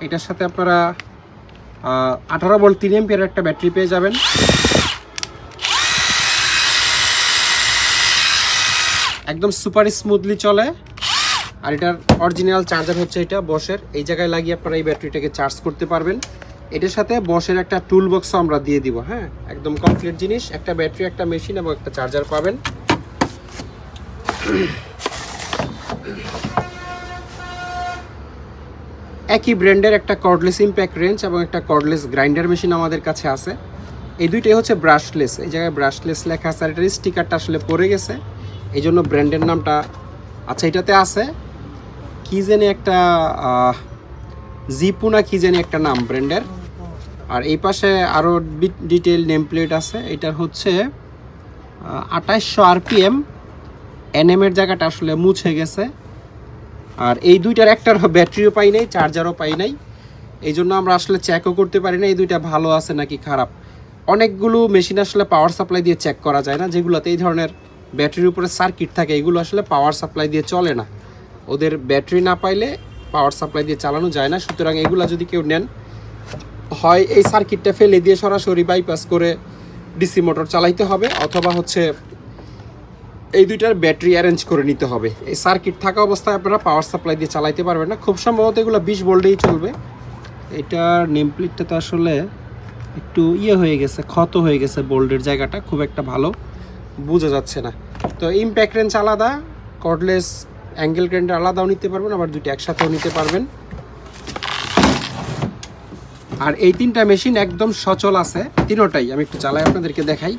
এটার সাথে আপনারা 18 ভোল্ট 3 অ্যাম্পিয়ারের একটা ব্যাটারি পেয়ে যাবেন। একদম সুপার স্মুথলি চলে। আর এটার অরিজিনাল চার্জার হচ্ছে এটা বশের, এই জায়গায় লাগিয়ে আপনারা এই ব্যাটারিটাকে চার্জ করতে পারবেন। এটার সাথে বশের একটা টুল বক্সও আমরা দিয়ে দিব। হ্যাঁ, একদম কমপ্লিট জিনিস, একটা ব্যাটারি, একটা মেশিন এবং একটা চার্জার পাবেন। একই ব্র্যান্ডের একটা কর্ডলেস ইমপ্যাক্ট রেঞ্জ এবং একটা কর্ডলেস গ্রাইন্ডার মেশিন আমাদের কাছে আছে। এই দুইটাই হচ্ছে ব্রাশলেস, এই জায়গায় ব্রাশলেস লেখা আছে। আর এটার স্টিকারটা আসলে পড়ে গেছে, এই জন্য ব্র্যান্ডের নামটা, আচ্ছা এটাতে আছে কি জানি একটা জিপু না কি জানি একটা নাম ব্র্যান্ডের। আর এই পাশে আরও ডিটেল নেম প্লেট আছে। এটার হচ্ছে 2800 RPM। এনএমের জায়গাটা আসলে মুছে গেছে। আর এই দুইটার একটার ব্যাটারিও পাই নাই, চার্জারও পাই নাই, এই জন্য আমরা আসলে চেকও করতে পারি না এই দুইটা ভালো আছে নাকি খারাপ। অনেকগুলো মেশিন আসলে পাওয়ার সাপ্লাই দিয়ে চেক করা যায় না, যেগুলোতে এই ধরনের ব্যাটারির উপরে সার্কিট থাকে, এগুলো আসলে পাওয়ার সাপ্লাই দিয়ে চলে না। ওদের ব্যাটারি না পাইলে পাওয়ার সাপ্লাই দিয়ে চালানো যায় না। সুতরাং এগুলো যদি কেউ নেন, হয় এই সার্কিটটা ফেলে দিয়ে সরাসরি বাইপাস করে ডিসি মোটর চালাইতে হবে, অথবা হচ্ছে এই দুইটার ব্যাটারি অ্যারেঞ্জ করে নিতে হবে। এই সার্কিট থাকা অবস্থায় আপনারা পাওয়ার সাপ্লাই দিয়ে চালাইতে পারবেন না, খুব সম্ভবত এগুলো 20 ভোল্টেই চলবে। এটার নেম প্লেটটা তো আসলে একটু হয়ে গেছে, ক্ষত হয়ে গেছে, বোল্টের জায়গাটা খুব একটা ভালো বোঝা যাচ্ছে না। তো ইম্প্যাক্ট রেঞ্জ আলাদা, কর্ডলেস অ্যাঙ্গেল গ্রাইন্ডার আলাদাও নিতে পারবেন, আবার দুইটা একসাথেও নিতে পারবেন। আর এই তিনটা মেশিন একদম সচল আছে, তিনোটাই। আমি একটু চালাই আপনাদেরকে দেখাই।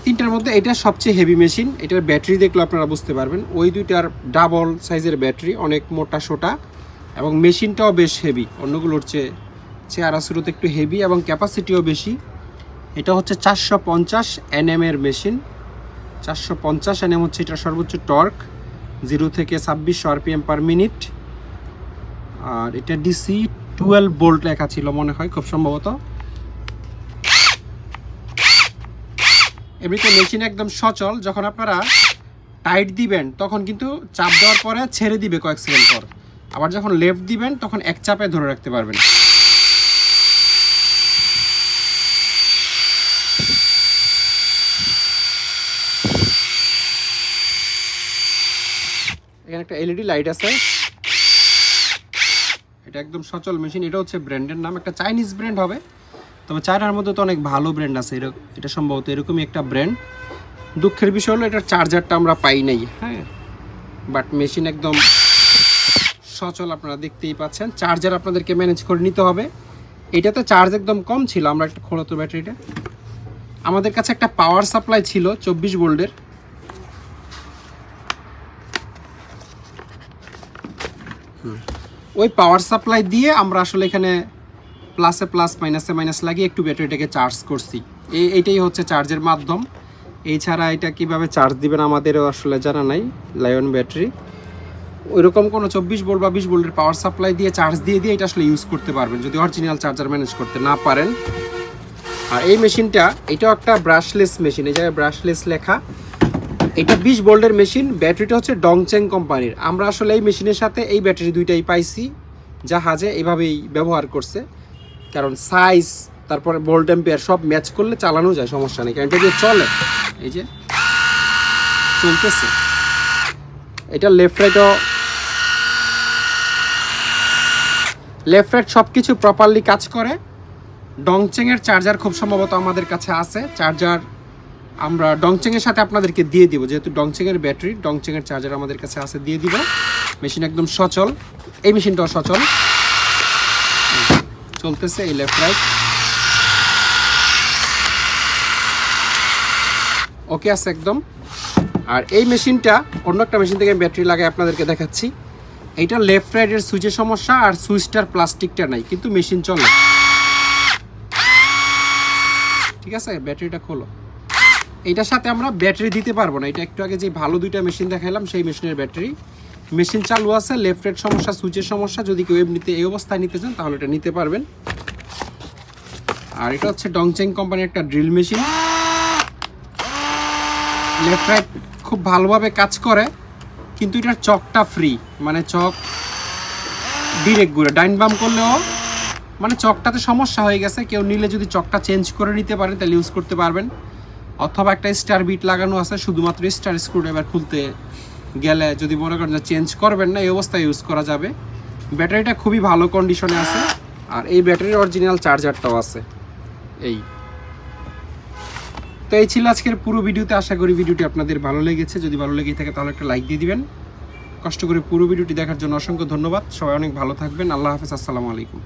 তিনটার মধ্যে এটা সবচেয়ে হেভি মেশিন, এটার ব্যাটারি দেখলে আপনারা বুঝতে পারবেন। ওই দুইটার ডাবল সাইজের ব্যাটারি, অনেক মোটা সোটা, এবং মেশিনটাও বেশ হেভি, অন্যগুলোর চেয়ে আরাসুরোতে একটু হেভি এবং ক্যাপাসিটিও বেশি। এটা হচ্ছে 450 NM এর মেশিন। 450 NM হচ্ছে এটার সর্বোচ্চ টর্ক, 0 থেকে 2600 RPM পার মিনিট। আর এটা DC 12 ভোল্ট লেখা ছিল মনে হয়, খুব সম্ভবত। এমনিতে মেশিন একদম সচল, যখন আপনারা টাইট দিবেন তখন কিন্তু চাপ দেওয়ার পরে ছেড়ে দিবে কয়েক সেকেন্ড পর, আবার যখন লেফট দিবেন তখন এক চাপে ধরে রাখতে পারবেন। এখানে একটা LED লাইট আছে। এটা একদম সচল মেশিন। এটা হচ্ছে ব্র্যান্ডের নাম, একটা চাইনিজ ব্র্যান্ড হবে, তবে চায়নার মধ্যে তো অনেক ভালো ব্র্যান্ড আছে। এটা সম্ভবত এরকমই একটা ব্র্যান্ড। দুঃখের বিষয় হলো এটার চার্জারটা আমরা পাই নাই, হ্যাঁ, বাট মেশিন একদম সচল, আপনারা দেখতেই পাচ্ছেন। চার্জার আপনাদেরকে ম্যানেজ করে নিতে হবে। এটাতে চার্জ একদম কম ছিল। আমরা একটা খোলো তো ব্যাটারিটা। আমাদের কাছে একটা পাওয়ার সাপ্লাই ছিল 24 ভোল্টের। ওই পাওয়ার সাপ্লাই দিয়ে আমরা আসলে এখানে প্লাসে প্লাস মাইনাসে মাইনাস লাগিয়ে একটু ব্যাটারিটাকে চার্জ করছি। এইটাই হচ্ছে চার্জের মাধ্যম। এছাড়া এটা কিভাবে চার্জ দিবেন আমাদেরও আসলে জানা নাই। লায়ন ব্যাটারি ওইরকম কোনো 24 ভোল্ট বা 20 ভোল্টের পাওয়ার সাপ্লাই দিয়ে চার্জ দিয়ে এটা আসলে ইউজ করতে পারবেন যদি অরিজিনাল চার্জার ম্যানেজ করতে না পারেন। আর এই মেশিনটা, এটাও একটা ব্রাশলেস মেশিন, এই জায়গায় ব্রাশলেস লেখা। এটা 20 ভোল্টের মেশিন। ব্যাটারিটা হচ্ছে ডংচেং কোম্পানির। আমরা আসলে এই মেশিনের সাথে এই ব্যাটারি দুইটাই পাইছি জাহাজে, এইভাবেই ব্যবহার করছে। কারণ সাইজ, তারপরে ভোল্ট অ্যাম্পিয়ার সব ম্যাচ করলে চালানো যায়, সমস্যা নেই। কারণ এটা দিয়ে চলে, এই যে চলতেছে। এটা লেফট রাইট সব কিছু প্রপারলি কাজ করে। ডংচেংয়ের চার্জার খুব সম্ভবত আমাদের কাছে আছে। চার্জার আমরা ডংচেংয়ের সাথে আপনাদেরকে দিয়ে দিব, যেহেতু ডংচেংয়ের ব্যাটারি, ডংচেংয়ের চার্জার আমাদের কাছে আছে, দিয়ে দিব। মেশিন একদম সচল, এই মেশিনটাও সচল, চলতেছে। এই লেফট রাইট ওকে আছে একদম। আর এই মেশিনটা অন্য একটা মেশিন থেকে ব্যাটারি লাগাই আপনাদেরকে দেখাচ্ছি। এইটা লেফট রাইটের সুইচের সমস্যা, আর সুইচটার প্লাস্টিকটা নাই, কিন্তু মেশিন চলে। ঠিক আছে, ব্যাটারিটা খোলো। এইটার সাথে আমরা ব্যাটারি দিতে পারবো না। এটা একটু আগে যে ভালো দুইটা মেশিন দেখাইলাম সেই মেশিনের ব্যাটারি। মেশিন চালু আছে, লেফট রাইট সমস্যা, সুইচের সমস্যা। যদি কেউ এমনিতে এই অবস্থায় নিতে চান তাহলে এটা নিতে পারবেন। আর এটা হচ্ছে ডংচেং কোম্পানির একটা ড্রিল মেশিন। লেফট রাইট খুব ভালোভাবে কাজ করে, কিন্তু এটার চকটা ফ্রি, মানে চক ডিরেক্ট ঘুরে। ডাইন বাম করলেও মানে চকটাতে সমস্যা হয়ে গেছে, কেউ নিলে যদি চকটা চেঞ্জ করে নিতে পারেন তাহলে ইউজ করতে পারবেন। অথবা একটা স্টার বিট লাগানো আছে, শুধুমাত্র স্টার স্ক্রুড্রাইভার খুলতে গেলে যদি মনে করেন যে চেঞ্জ করবেন না, এই অবস্থায় ইউজ করা যাবে। ব্যাটারিটা খুবই ভালো কন্ডিশনে আছে। আর এই ব্যাটারির অরিজিনাল চার্জারটাও আছে। তো এই ছিল আজকের পুরো ভিডিওতে। আশা করি ভিডিওটি আপনাদের ভালো লেগেছে। যদি ভালো লেগে থাকে তাহলে একটা লাইক দিয়ে দিবেন। কষ্ট করে পুরো ভিডিওটি দেখার জন্য অসংখ্য ধন্যবাদ। সবাই অনেক ভালো থাকবেন। আল্লাহ হাফেজ, আসসালামু আলাইকুম।